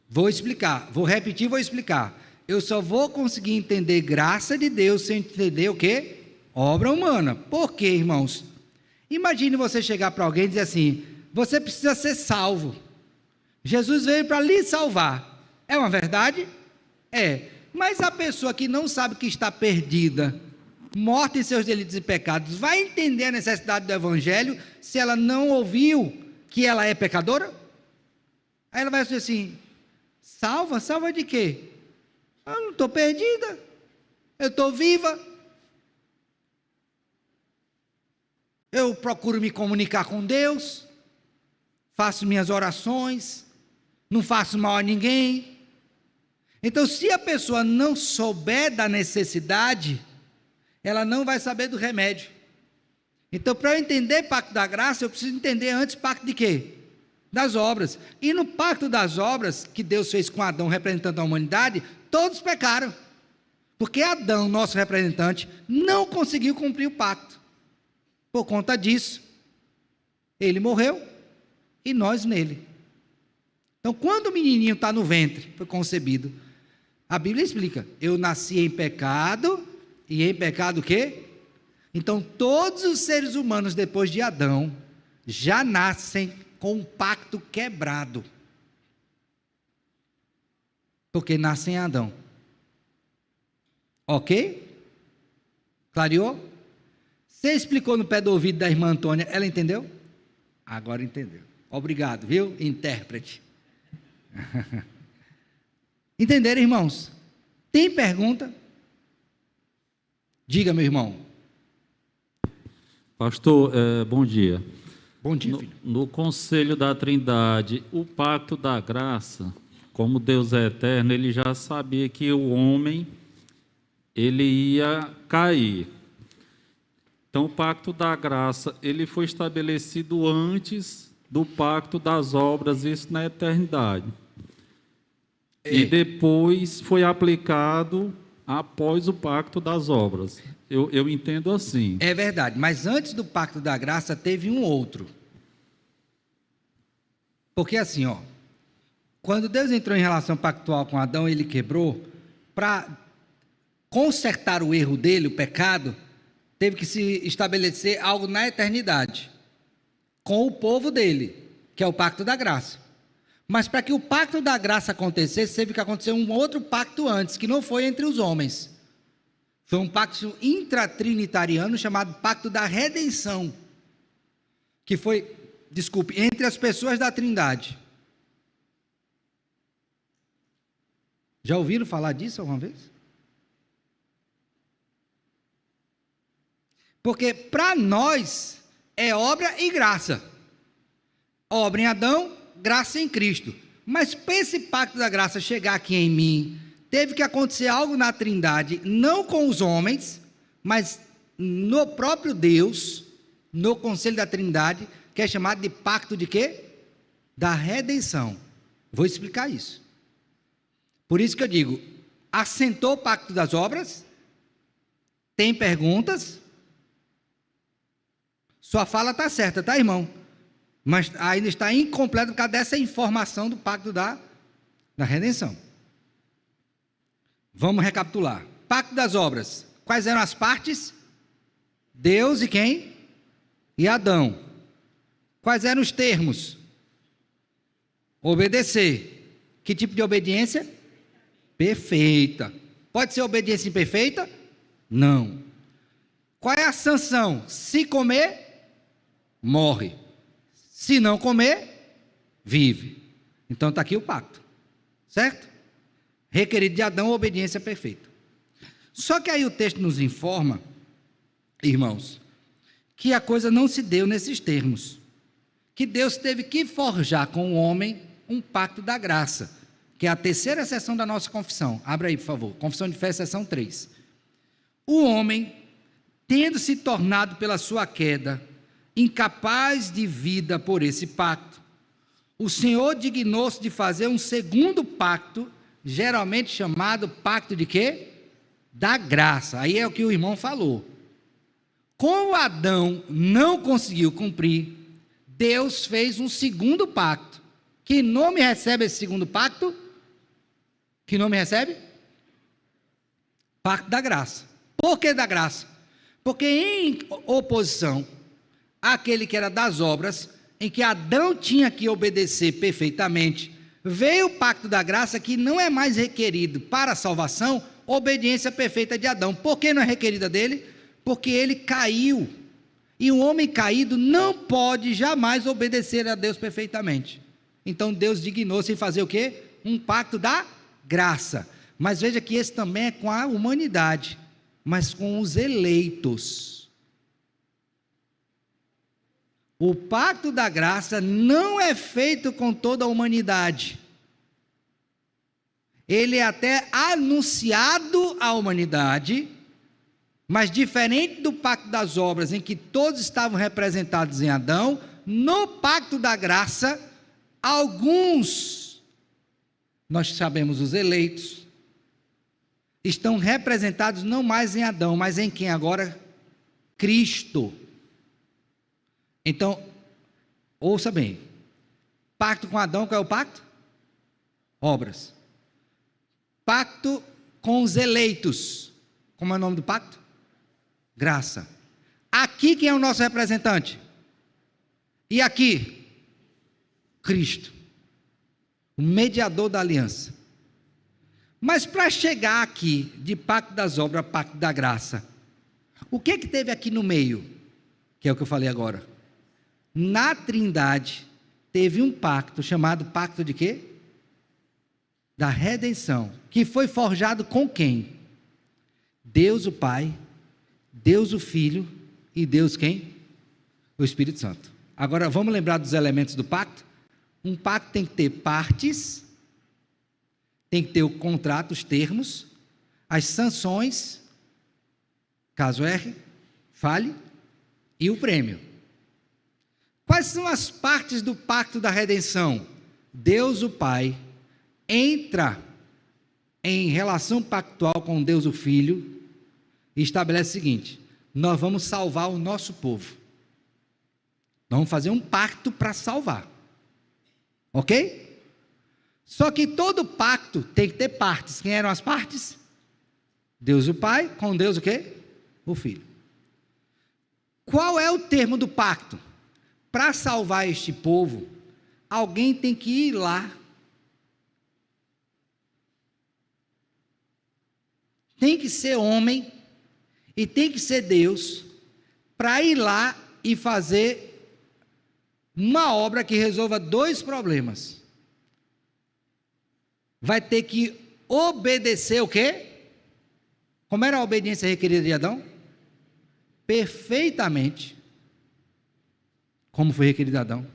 Vou explicar, vou repetir, vou explicar. Eu só vou conseguir entender graça de Deus se eu entender o quê? Obra humana. Por quê, irmãos? Imagine você chegar para alguém e dizer assim: você precisa ser salvo. Jesus veio para lhe salvar. É uma verdade? É. Mas a pessoa que não sabe que está perdida, morta em seus delitos e pecados, vai entender a necessidade do evangelho se ela não ouviu que ela é pecadora? Aí ela vai dizer assim: salva? Salva de quê? Eu não estou perdida, eu estou viva. Eu procuro me comunicar com Deus, faço minhas orações, não faço mal a ninguém. Então, se a pessoa não souber da necessidade, ela não vai saber do remédio. Então, para eu entender pacto da graça, eu preciso entender antes pacto de quê? Das obras. E no pacto das obras, que Deus fez com Adão, representando a humanidade, todos pecaram. Porque Adão, nosso representante, não conseguiu cumprir o pacto. Por conta disso, ele morreu e nós nele. Então, quando o menininho está no ventre, foi concebido, a Bíblia explica: eu nasci em pecado, e em pecado o quê? Então, todos os seres humanos depois de Adão, já nascem com um pacto quebrado. Porque nascem em Adão. Ok? Clareou? Você explicou no pé do ouvido da irmã Antônia, ela entendeu? Agora entendeu. Obrigado, viu? Intérprete. Entenderam, irmãos? Tem pergunta? Diga, meu irmão. Pastor, bom dia. Bom dia, filho. No conselho da Trindade, o pacto da graça, como Deus é eterno, ele já sabia que o homem, ele ia cair. Então, o pacto da graça, ele foi estabelecido antes do pacto das obras, isso na eternidade. E depois foi aplicado após o pacto das obras. Eu entendo assim. É verdade, mas antes do pacto da graça teve um outro. Porque assim, ó, quando Deus entrou em relação pactual com Adão, ele quebrou, para consertar o erro dele, o pecado, teve que se estabelecer algo na eternidade, com o povo dele, que é o pacto da graça. Mas para que o pacto da graça acontecesse, teve que acontecer um outro pacto antes, que não foi entre os homens. Foi um pacto intratrinitariano chamado Pacto da Redenção, que foi, entre as pessoas da Trindade. Já ouviram falar disso alguma vez? Porque para nós é obra e graça. Obra em Adão, graça em Cristo. Mas para esse pacto da graça chegar aqui em mim, teve que acontecer algo na Trindade, não com os homens, mas no próprio Deus, no conselho da Trindade, que é chamado de pacto de quê? Da redenção. Vou explicar isso. Por isso que eu digo, assentou o pacto das obras? Tem perguntas? Sua fala está certa, tá, irmão? Mas ainda está incompleta por causa dessa informação do pacto da redenção. Vamos recapitular. Pacto das obras. Quais eram as partes? Deus e quem? E Adão. Quais eram os termos? Obedecer. Que tipo de obediência? Perfeita. Pode ser obediência imperfeita? Não. Qual é a sanção? Se comer, morre. Se não comer, vive. Então está aqui o pacto. Certo? Requerido de Adão, obediência perfeita. Só que aí o texto nos informa, irmãos, que a coisa não se deu nesses termos. Que Deus teve que forjar com o homem um pacto da graça, que é a terceira seção da nossa confissão. Abra aí, por favor. Confissão de fé, seção 3. O homem, tendo se tornado pela sua queda incapaz de vida por esse pacto, o Senhor dignou-se de fazer um segundo pacto, geralmente chamado pacto de quê? Da graça. Aí é o que o irmão falou. Como Adão não conseguiu cumprir, Deus fez um segundo pacto. Que nome recebe esse segundo pacto? Que nome recebe? Pacto da graça. Por que da graça? Porque em oposição àquele que era das obras, em que Adão tinha que obedecer perfeitamente, veio o pacto da graça, que não é mais requerido para a salvação, obediência perfeita de Adão. Por que não é requerida dele? Porque ele caiu. E um homem caído não pode jamais obedecer a Deus perfeitamente. Então Deus dignou-se em fazer o quê? Um pacto da graça. Mas veja que esse também é com a humanidade, mas com os eleitos. O pacto da graça não é feito com toda a humanidade. Ele é até anunciado à humanidade, mas diferente do pacto das obras, em que todos estavam representados em Adão, no pacto da graça, alguns, nós sabemos os eleitos, estão representados não mais em Adão, mas em quem agora? Cristo. Então, ouça bem, pacto com Adão, qual é o pacto? Obras. Pacto com os eleitos, como é o nome do pacto? Graça. Aqui quem é o nosso representante? E aqui? Cristo, o mediador da aliança. Mas para chegar aqui, de pacto das obras a pacto da graça, o que teve aqui no meio? Que é o que eu falei agora. Na Trindade, teve um pacto, chamado pacto de quê? Da redenção, que foi forjado com quem? Deus o Pai, Deus o Filho e Deus quem? O Espírito Santo. Agora, vamos lembrar dos elementos do pacto? Um pacto tem que ter partes, tem que ter o contrato, os termos, as sanções, caso erre, fale, e o prêmio. Quais são as partes do pacto da redenção? Deus o Pai entra em relação pactual com Deus o Filho e estabelece o seguinte: nós vamos salvar o nosso povo. Nós vamos fazer um pacto para salvar. Ok? Só que todo pacto tem que ter partes. Quem eram as partes? Deus o Pai, com Deus o quê? O Filho. Qual é o termo do pacto? Para salvar este povo, alguém tem que ir lá. Tem que ser homem e tem que ser Deus para ir lá e fazer uma obra que resolva dois problemas. Vai ter que obedecer o quê? Como era a obediência requerida de Adão? Perfeitamente. Como foi requerido de Adão.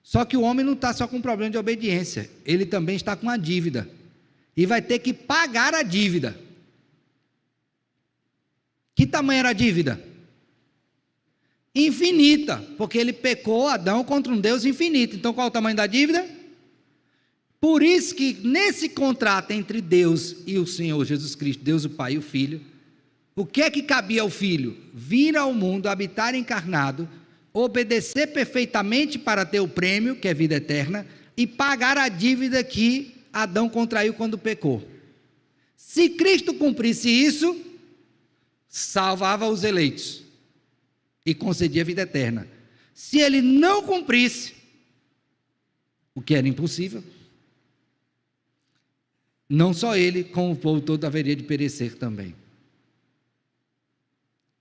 Só que o homem não está só com um problema de obediência, ele também está com uma dívida. E vai ter que pagar a dívida. Que tamanho era a dívida? Infinita, porque ele pecou, Adão, contra um Deus infinito. Então qual é o tamanho da dívida? Por isso que nesse contrato entre Deus e o Senhor Jesus Cristo, Deus o Pai e o Filho, o que é que cabia ao Filho? Vir ao mundo, habitar encarnado, obedecer perfeitamente para ter o prêmio, que é vida eterna, e pagar a dívida que Adão contraiu quando pecou. Se Cristo cumprisse isso, salvava os eleitos e concedia a vida eterna. Se ele não cumprisse, o que era impossível, não só ele, como o povo todo haveria de perecer também.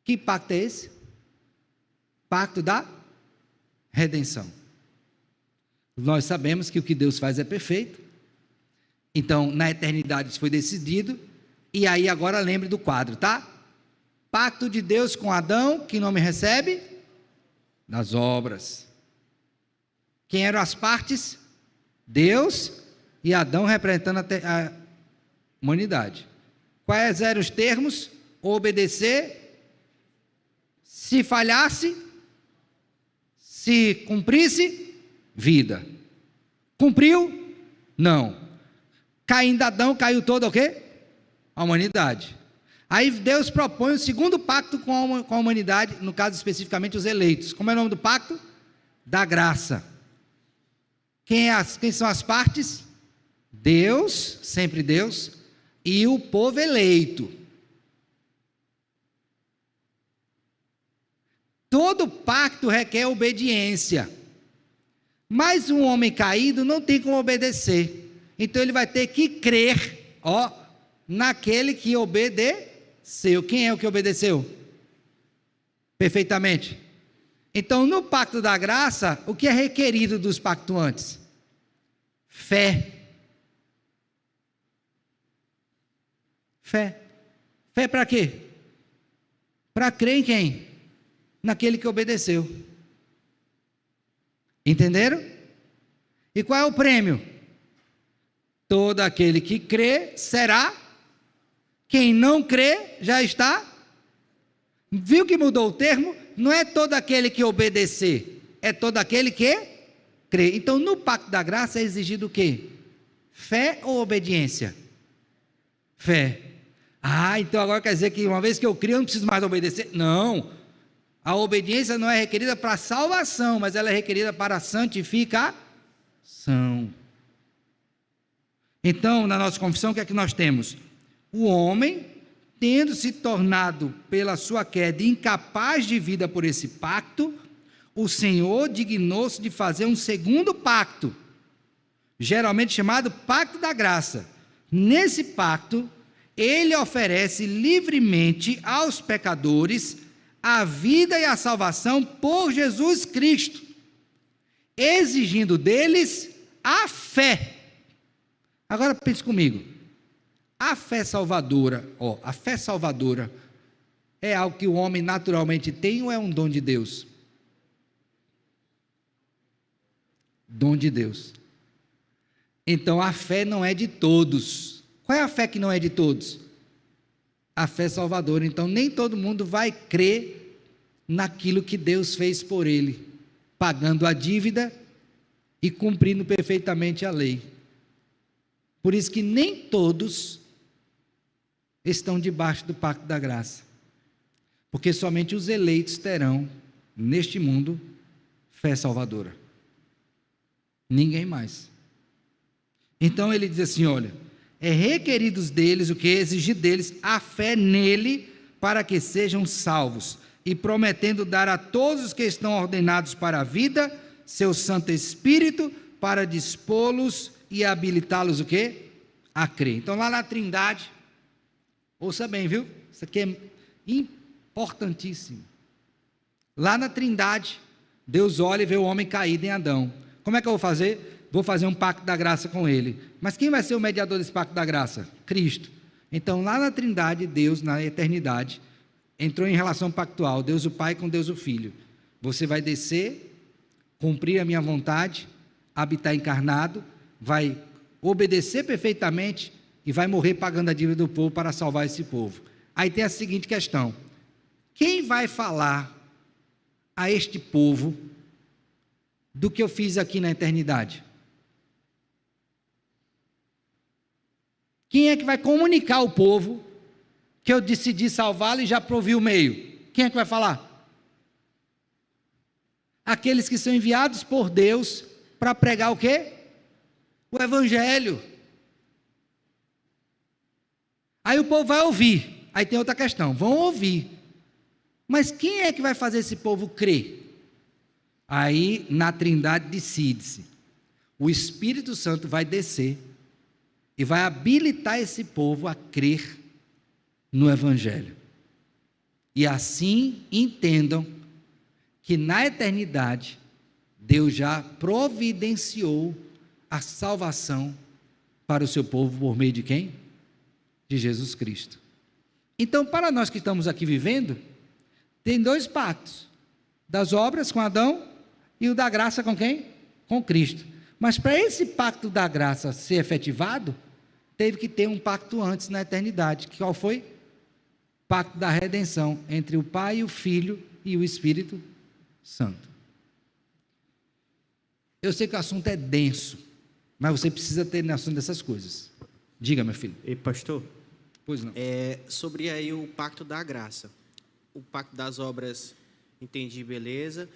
Que pacto é esse? Pacto da redenção. Nós sabemos que o que Deus faz é perfeito. Então, na eternidade isso foi decidido. E aí agora lembre do quadro, tá? Pacto de Deus com Adão, que nome recebe? Das obras. Quem eram as partes? Deus e Adão representando a humanidade. Quais eram os termos? Obedecer. Se falhasse, se cumprisse, vida. Cumpriu? Não. Caindo Adão, caiu toda o quê? A humanidade. Aí Deus propõe o segundo pacto com a humanidade, no caso especificamente os eleitos. Como é o nome do pacto? Da graça. Quem são as partes? Deus, sempre Deus, e o povo eleito. Todo pacto requer obediência. Mas um homem caído não tem como obedecer. Então ele vai ter que crer, naquele que obedeceu. Quem é o que obedeceu? Perfeitamente. Então, no pacto da graça, o que é requerido dos pactuantes? Fé. Fé. Fé para quê? Para crer em quem? Naquele que obedeceu. Entenderam? E qual é o prêmio? Todo aquele que crê será. Quem não crê já está. Viu que mudou o termo? Não é todo aquele que obedecer, é todo aquele que crê. Então, no pacto da graça é exigido o quê? Fé ou obediência? Fé. Então agora quer dizer que uma vez que eu creio, eu não preciso mais obedecer? Não. A obediência não é requerida para salvação, mas ela é requerida para santificação. Então, na nossa confissão, o que é que nós temos? O homem, tendo se tornado pela sua queda incapaz de vida por esse pacto, o Senhor dignou-se de fazer um segundo pacto, geralmente chamado pacto da graça. Nesse pacto, ele oferece livremente aos pecadores a vida e a salvação por Jesus Cristo, exigindo deles a fé. Agora pense comigo, a fé salvadora, a fé salvadora é algo que o homem naturalmente tem ou é um dom de Deus? Dom de Deus. Então a fé não é de todos. Qual é a fé que não é de todos? A fé salvadora. Então nem todo mundo vai crer naquilo que Deus fez por ele, pagando a dívida e cumprindo perfeitamente a lei. Por isso que nem todos estão debaixo do pacto da graça, porque somente os eleitos terão neste mundo fé salvadora. Ninguém mais. Então ele diz assim, olha, é requeridos deles, o que é exigir deles, a fé nele, para que sejam salvos, e prometendo dar a todos os que estão ordenados para a vida, seu Santo Espírito, para dispô-los e habilitá-los o quê? A crer. Então lá na Trindade, ouça bem, viu? Isso aqui é importantíssimo. Lá na Trindade, Deus olha e vê o homem caído em Adão. Como é que eu vou fazer? Vou fazer um pacto da graça com ele. Mas quem vai ser o mediador desse pacto da graça? Cristo. Então lá na Trindade, Deus, na eternidade, entrou em relação pactual, Deus o Pai com Deus o Filho. Você vai descer, cumprir a minha vontade, habitar encarnado, vai obedecer perfeitamente e vai morrer pagando a dívida do povo para salvar esse povo. Aí tem a seguinte questão: quem vai falar a este povo do que eu fiz aqui na eternidade? Quem é que vai comunicar ao povo que eu decidi salvá-lo e já provi o meio? Quem é que vai falar? Aqueles que são enviados por Deus para pregar o quê? O Evangelho. Aí o povo vai ouvir. Aí tem outra questão, vão ouvir. Mas quem é que vai fazer esse povo crer? Aí na Trindade decide-se. O Espírito Santo vai descer e vai habilitar esse povo a crer no Evangelho. E assim entendam que na eternidade Deus já providenciou a salvação para o seu povo por meio de quem? De Jesus Cristo. Então, para nós que estamos aqui vivendo, tem dois pactos: das obras com Adão e o da graça com quem? Com Cristo. Mas para esse pacto da graça ser efetivado, teve que ter um pacto antes na eternidade. Qual foi? Pacto da redenção entre o Pai, o Filho e o Espírito Santo. Eu sei que o assunto é denso, mas você precisa ter noção dessas coisas. Diga, meu filho. E pastor, Pois não. sobre aí o pacto da graça, o pacto das obras, entendi, beleza.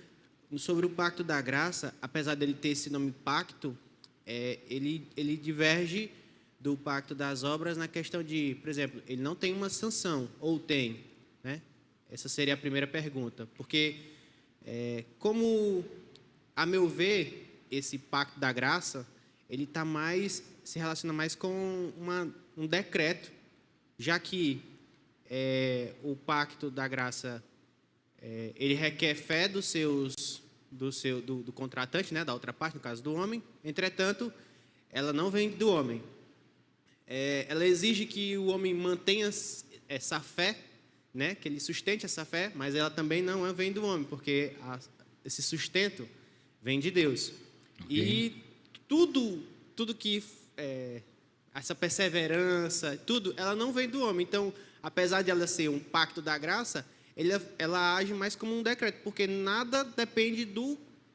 Sobre o pacto da graça, apesar dele ter esse nome pacto, ele diverge do pacto das obras na questão de, por exemplo, ele não tem uma sanção, ou tem, né? Essa seria a primeira pergunta, porque como, a meu ver, esse pacto da graça, ele se relaciona mais com um decreto, já que o pacto da graça, ele requer fé do contratante, né, da outra parte, no caso do homem. Entretanto, ela não vem do homem. Ela exige que o homem mantenha essa fé, né, que ele sustente essa fé, mas ela também não vem do homem, porque esse sustento vem de Deus. Okay. E tudo que essa perseverança, tudo, ela não vem do homem. Então, apesar de ela ser um pacto da graça, ela age mais como um decreto, porque nada depende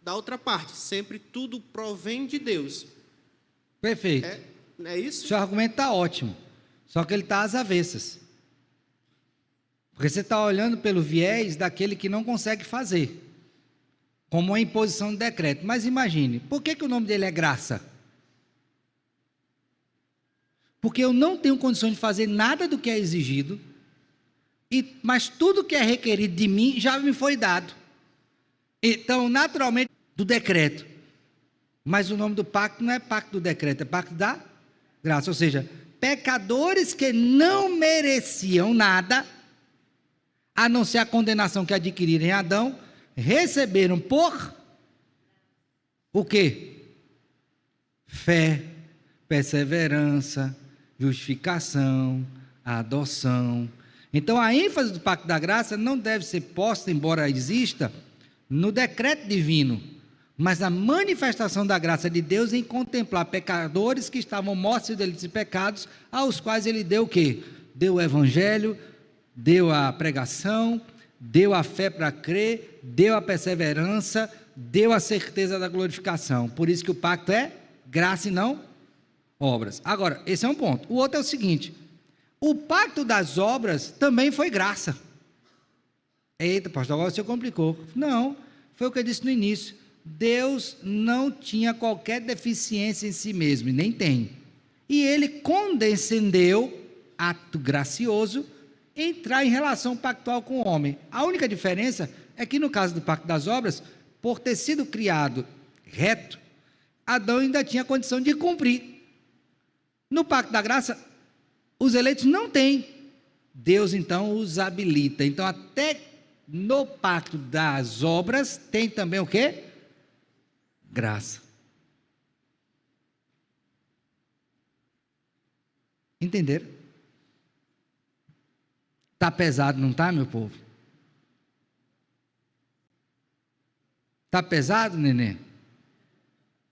da outra parte, sempre tudo provém de Deus. Perfeito. É isso? Seu argumento está ótimo, só que ele está às avessas. Porque você está olhando pelo viés daquele que não consegue fazer, como uma imposição de decreto. Mas imagine, por que o nome dele é graça? Porque eu não tenho condições de fazer nada do que é exigido, mas tudo que é requerido de mim já me foi dado. Então, naturalmente, do decreto. Mas o nome do pacto não é pacto do decreto, é pacto da graça. Ou seja, pecadores que não mereciam nada, a não ser a condenação que adquiriram em Adão, receberam por o quê? Fé, perseverança, justificação, adoção. Então a ênfase do pacto da graça não deve ser posta, embora exista, no decreto divino, mas na manifestação da graça de Deus em contemplar pecadores que estavam mortos em delitos e pecados, aos quais ele deu o quê? Deu o evangelho, deu a pregação, deu a fé para crer, deu a perseverança, deu a certeza da glorificação. Por isso que o pacto é graça e não obras. Agora, esse é um ponto. O outro é o seguinte: o pacto das obras também foi graça. Eita, pastor, agora você complicou. Não, foi o que eu disse no início. Deus não tinha qualquer deficiência em si mesmo, e nem tem. E ele condescendeu, ato gracioso, entrar em relação pactual com o homem. A única diferença é que no caso do pacto das obras, por ter sido criado reto, Adão ainda tinha condição de cumprir. No pacto da graça, os eleitos não têm. Deus então os habilita. Então até no pacto das obras tem também o quê? Graça. Entenderam? Está pesado, não está, meu povo? Está pesado, neném?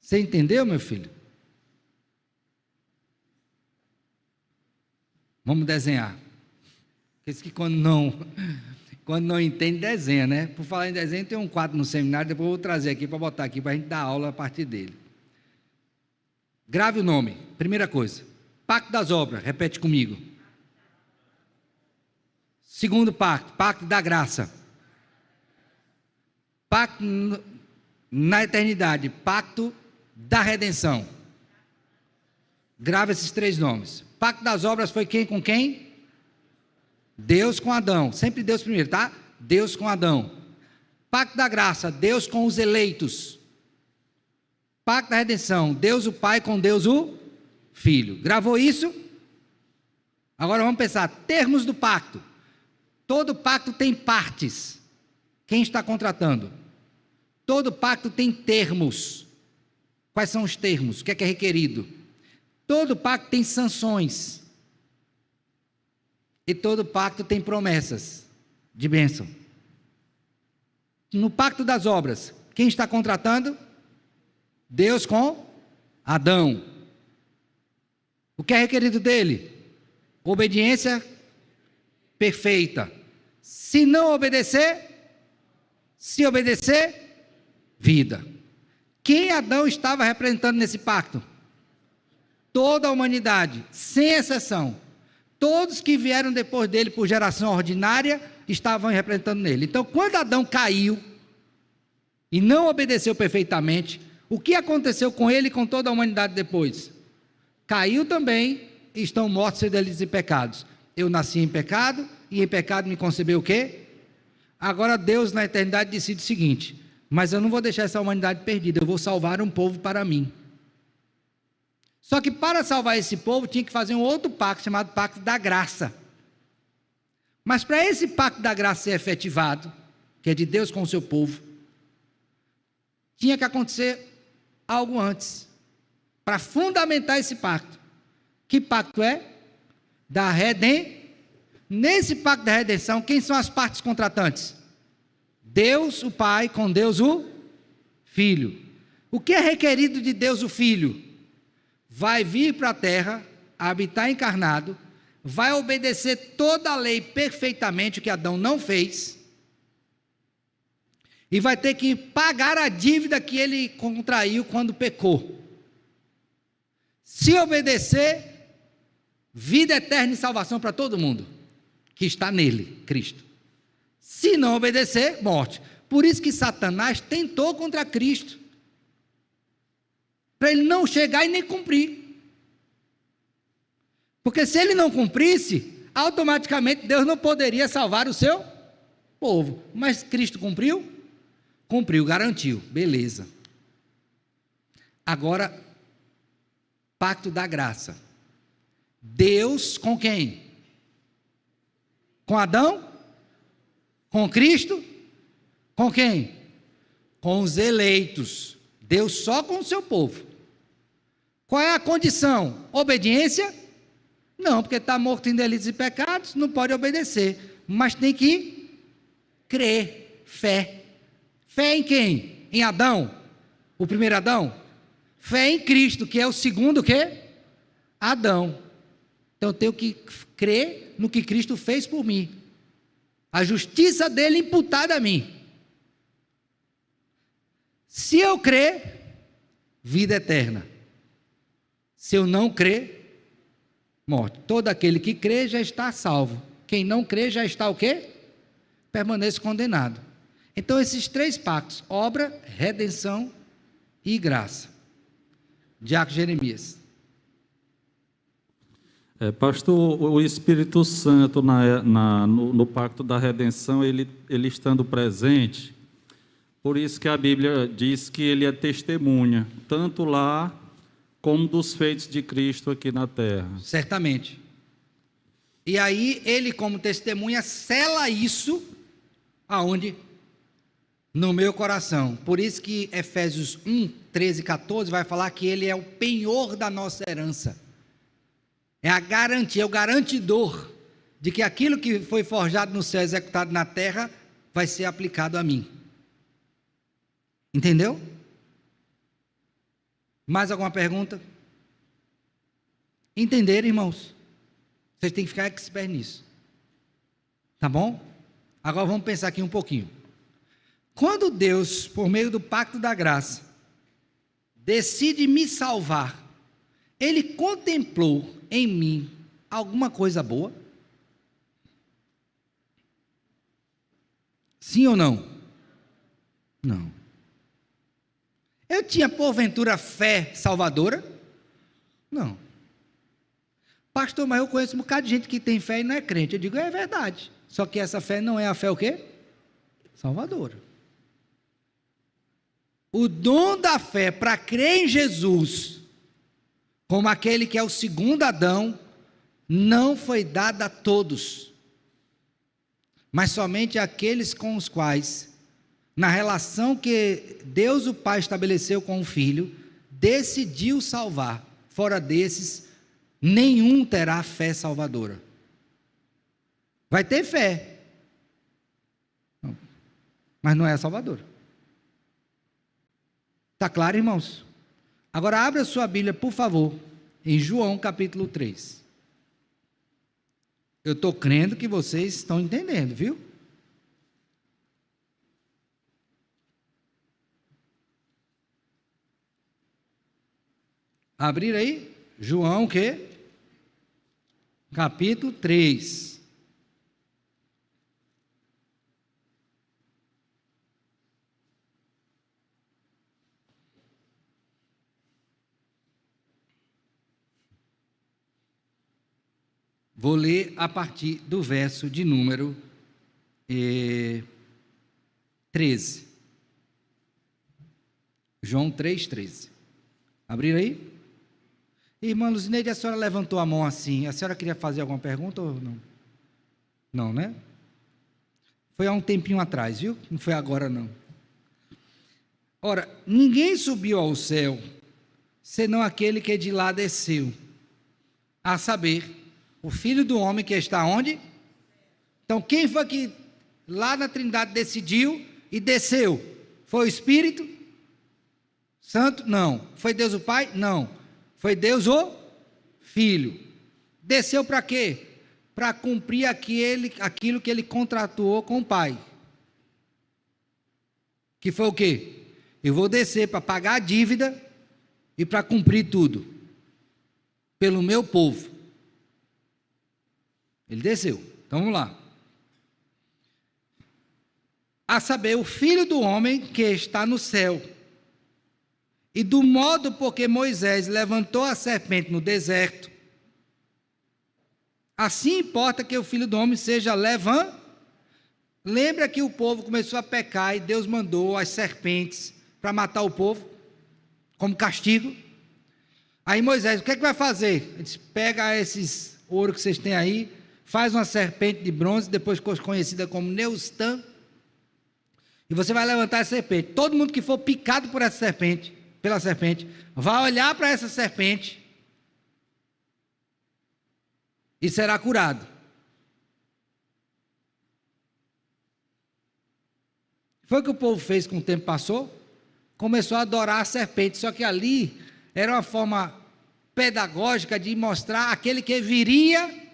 Você entendeu, meu filho? Vamos desenhar. Porque que quando não entende, desenha, né? Por falar em desenho, tem um quadro no seminário, depois eu vou trazer aqui para botar aqui, para a gente dar aula a partir dele. Grave o nome, primeira coisa. Pacto das obras, repete comigo. Segundo pacto, pacto da graça. Pacto na eternidade, pacto da redenção. Grave esses 3 nomes. Pacto das obras foi quem com quem? Deus com Adão. Sempre Deus primeiro, tá? Deus com Adão. Pacto da graça, Deus com os eleitos. Pacto da redenção, Deus o Pai com Deus o Filho. Gravou isso? Agora vamos pensar, termos do pacto. Todo pacto tem partes. Quem está contratando? Todo pacto tem termos. Quais são os termos? O que é requerido? Todo pacto tem sanções. E todo pacto tem promessas de bênção. No pacto das obras, quem está contratando? Deus com Adão. O que é requerido dele? Obediência perfeita. Se não obedecer, vida. Quem Adão estava representando nesse pacto? Toda a humanidade, sem exceção. Todos que vieram depois dele por geração ordinária estavam representando nele. Então, quando Adão caiu e não obedeceu perfeitamente, o que aconteceu com ele e com toda a humanidade depois? Caiu também e estão mortos em delitos e pecados. Eu nasci em pecado e em pecado me concebeu o quê? Agora Deus na eternidade decide o seguinte: mas eu não vou deixar essa humanidade perdida, eu vou salvar um povo para mim. Só que para salvar esse povo tinha que fazer um outro pacto chamado pacto da graça. Mas para esse pacto da graça ser efetivado, que é de Deus com o seu povo, tinha que acontecer algo antes, para fundamentar esse pacto. Que pacto é? Da redenção. Nesse pacto da redenção, quem são as partes contratantes? Deus o Pai com Deus o Filho. O que é requerido de Deus o Filho? Vai vir para a terra, habitar encarnado, vai obedecer toda a lei perfeitamente, o que Adão não fez, e vai ter que pagar a dívida que ele contraiu quando pecou. Se obedecer, vida eterna e salvação para todo mundo que está nele, Cristo. Se não obedecer, morte. Por isso que Satanás tentou contra Cristo, para ele não chegar e nem cumprir. Porque se ele não cumprisse, automaticamente Deus não poderia salvar o seu povo. Mas Cristo cumpriu? Cumpriu, garantiu, beleza. Agora, pacto da graça. Deus com quem? Com Adão? Com Cristo? Com quem? Com os eleitos. Deus só com o seu povo. Qual é a condição? Obediência? Não, porque está morto em delitos e pecados, não pode obedecer. Mas tem que crer, fé. Fé em quem? Em Adão? O primeiro Adão? Fé em Cristo, que é o segundo o quê? Adão. Então eu tenho que crer no que Cristo fez por mim. A justiça dele imputada a mim. Se eu crer, vida eterna. Se eu não crer, morte. Todo aquele que crê já está salvo. Quem não crê já está o quê? Permanece condenado. Então, esses 3 pactos: obra, redenção e graça. Diácono Jeremias. Pastor, o Espírito Santo no pacto da redenção, ele estando presente, por isso que a Bíblia diz que ele é testemunha, tanto lá como dos feitos de Cristo aqui na terra. Certamente. E aí, ele como testemunha sela isso aonde? No meu coração. Por isso que Efésios 1, 13 e 14 vai falar que ele é o penhor da nossa herança. É a garantia, é o garantidor de que aquilo que foi forjado no céu, executado na terra, vai ser aplicado a mim. Entendeu? Mais alguma pergunta? Entenderam, irmãos? Vocês têm que ficar expert nisso. Tá bom? Agora vamos pensar aqui um pouquinho. Quando Deus, por meio do pacto da graça, decide me salvar, Ele contemplou em mim alguma coisa boa? Sim ou não? Não. Eu tinha porventura fé salvadora? Não. Pastor, mas eu conheço um bocado de gente que tem fé e não é crente. Eu digo, é verdade. Só que essa fé não é a fé o quê? Salvadora. O dom da fé para crer em Jesus, como aquele que é o segundo Adão, não foi dado a todos, mas somente àqueles com os quais, na relação que Deus o Pai estabeleceu com o Filho, decidiu salvar. Fora desses, nenhum terá fé salvadora. Vai ter fé, mas não é salvadora. Está claro, irmãos? Agora abra sua Bíblia, por favor, em João capítulo 3. Eu estou crendo que vocês estão entendendo, viu? Abrir aí, João o quê? Capítulo 3. Vou ler a partir do verso de número 13. João 3,13. Abrir aí? Irmã Luzineide, a senhora levantou a mão assim. A senhora queria fazer alguma pergunta ou não? Não, né? Foi há um tempinho atrás, viu? Não foi agora, não. Ora, ninguém subiu ao céu, senão aquele que de lá desceu, a saber, o Filho do Homem que está onde? Então, quem foi que lá na Trindade decidiu e desceu? Foi o Espírito Santo? Não. Foi Deus o Pai? Não. Foi Deus o Filho. Desceu para quê? Para cumprir aquilo que ele contratou com o Pai. Que foi o quê? Eu vou descer para pagar a dívida e para cumprir tudo. Pelo meu povo. Ele desceu. Então vamos lá. A saber, o Filho do Homem que está no céu. E do modo porque Moisés levantou a serpente no deserto, assim importa que o Filho do Homem seja levantado. Lembra que o povo começou a pecar e Deus mandou as serpentes para matar o povo, como castigo. Aí Moisés, o que é que vai fazer? Ele disse, pega esses ouro que vocês têm aí, faz uma serpente de bronze, depois conhecida como Neustã, e você vai levantar a serpente. Todo mundo que for picado por essa serpente, pela serpente, vai olhar para essa serpente e será curado. Foi o que o povo fez com o tempo passou? Começou a adorar a serpente, só que ali era uma forma pedagógica de mostrar aquele que viria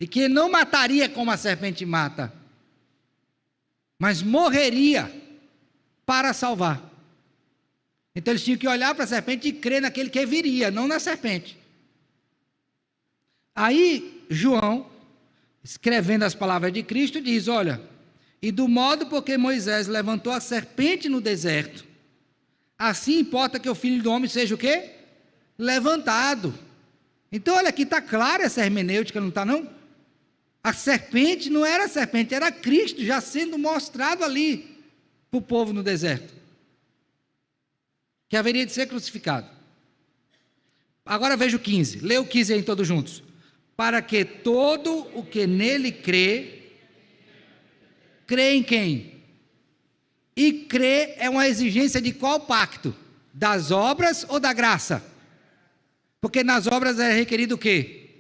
e que não mataria como a serpente mata, mas morreria para salvar. Então eles tinham que olhar para a serpente e crer naquele que viria, não na serpente. Aí João, escrevendo as palavras de Cristo, diz, olha, E do modo porque Moisés levantou a serpente no deserto, assim importa que o Filho do Homem seja o quê? Levantado. Então, olha aqui, está clara essa hermenêutica, não está não? A serpente não era a serpente, era Cristo já sendo mostrado ali para o povo no deserto, que haveria de ser crucificado. Agora veja o 15, lê o 15 aí todos juntos. Para que todo o que nele crê em quem? E crer é uma exigência de qual pacto? Das obras ou da graça? Porque nas obras é requerido o quê?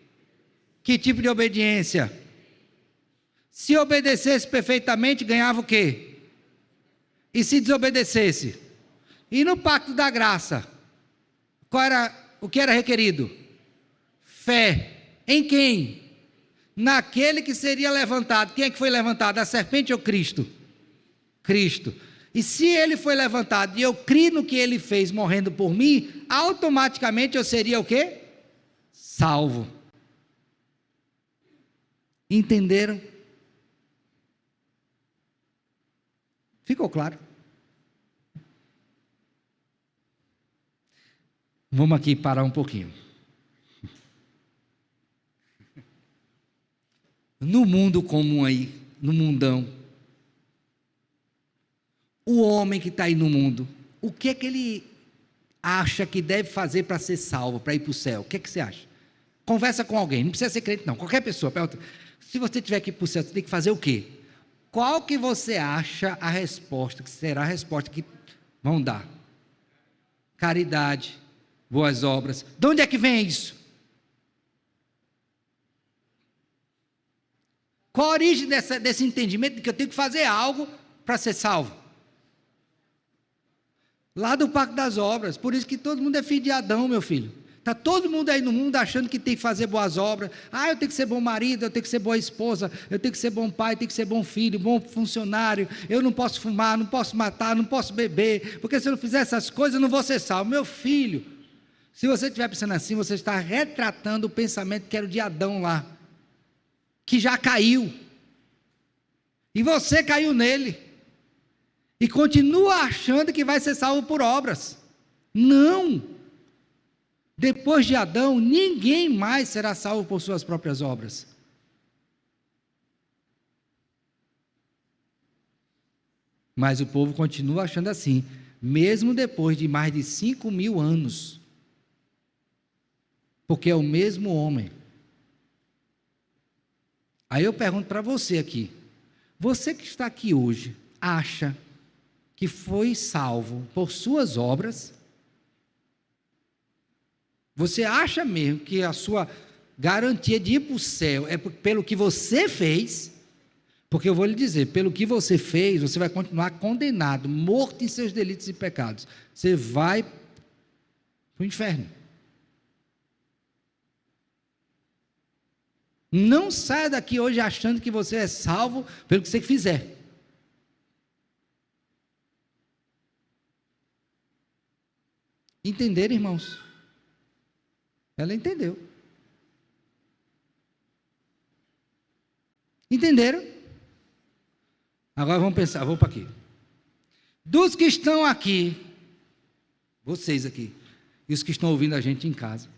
Que tipo de obediência? Se obedecesse perfeitamente, ganhava o quê? E se desobedecesse? E no pacto da graça, o que era requerido? Fé. Em quem? Naquele que seria levantado. Quem é que foi levantado? A serpente ou Cristo? Cristo. E se ele foi levantado e eu criei no que ele fez morrendo por mim, automaticamente eu seria o quê? Salvo. Entenderam? Ficou claro? Vamos aqui parar um pouquinho. No mundo comum aí, no mundão, o homem que está aí no mundo, o que é que ele acha que deve fazer para ser salvo, para ir para o céu? O que é que você acha? Conversa com alguém, não precisa ser crente não, qualquer pessoa, pergunta, se você tiver que ir para o céu, você tem que fazer o quê? Qual que você acha a resposta, que será a resposta que vão dar? Caridade, boas obras. De onde é que vem isso? Qual a origem desse entendimento de que eu tenho que fazer algo para ser salvo? Lá do Pacto das Obras. Por isso que todo mundo é filho de Adão, meu filho. Está todo mundo aí no mundo achando que tem que fazer boas obras. Eu tenho que ser bom marido, eu tenho que ser boa esposa, eu tenho que ser bom pai, eu tenho que ser bom filho, bom funcionário. Eu não posso fumar, não posso matar, não posso beber, porque se eu não fizer essas coisas eu não vou ser salvo. Meu filho, se você estiver pensando assim, você está retratando o pensamento que era o de Adão lá, que já caiu, e você caiu nele, e continua achando que vai ser salvo por obras. Não! Depois de Adão, ninguém mais será salvo por suas próprias obras. Mas o povo continua achando assim, mesmo depois de mais de 5.000 anos, porque é o mesmo homem. Aí eu pergunto para você aqui, você que está aqui hoje, acha que foi salvo por suas obras? Você acha mesmo que a sua garantia de ir para o céu é pelo que você fez? Porque eu vou lhe dizer, pelo que você fez, você vai continuar condenado, morto em seus delitos e pecados. Você vai para o inferno. Não saia daqui hoje achando que você é salvo pelo que você fizer. Entenderam, irmãos? Ela entendeu. Entenderam? Agora vamos pensar, vou para aqui. Dos que estão aqui, vocês aqui, e os que estão ouvindo a gente em casa,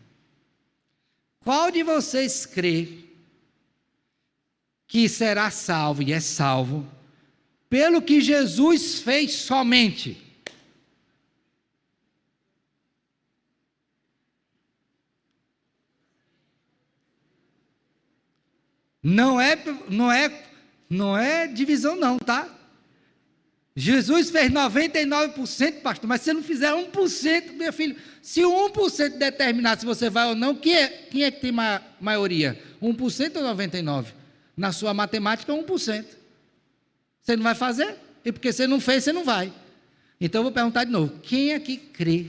qual de vocês crê que será salvo e é salvo pelo que Jesus fez somente? Não é divisão não, tá? Jesus fez 99%, pastor, mas se você não fizer 1%, meu filho, se o 1% determinar se você vai ou não, quem é que tem maioria? 1% ou 99%? Na sua matemática, 1%. Você não vai fazer? E porque você não fez, você não vai. Então eu vou perguntar de novo, quem aqui crê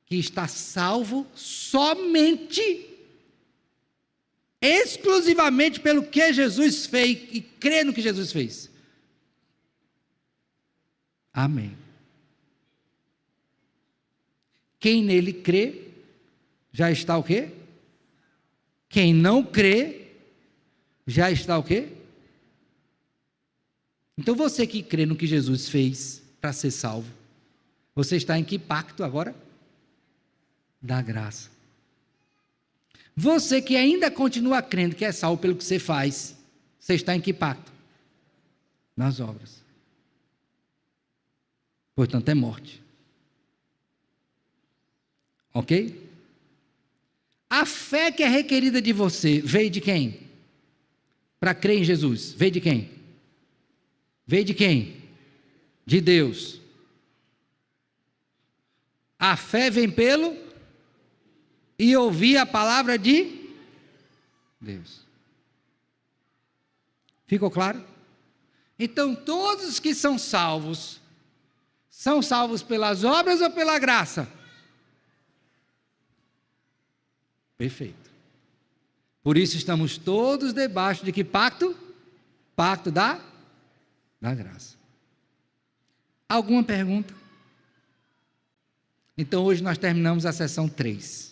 que está salvo somente, exclusivamente pelo que Jesus fez e crê no que Jesus fez? Amém. Quem nele crê, já está o quê? Quem não crê, já está o quê? Então você que crê no que Jesus fez para ser salvo, você está em que pacto agora? Da graça. Você que ainda continua crendo que é salvo pelo que você faz, você está em que pacto? Nas obras. Portanto, é morte. Ok? A fé que é requerida de você veio de quem? Para crer em Jesus. Veio de quem? Veio de quem? De Deus. A fé vem pelo e ouvir a palavra de Deus. Ficou claro? Então, todos os que são salvos pelas obras ou pela graça? Perfeito. Por isso estamos todos debaixo de que pacto? Pacto da graça. Alguma pergunta? Então hoje nós terminamos a sessão 3.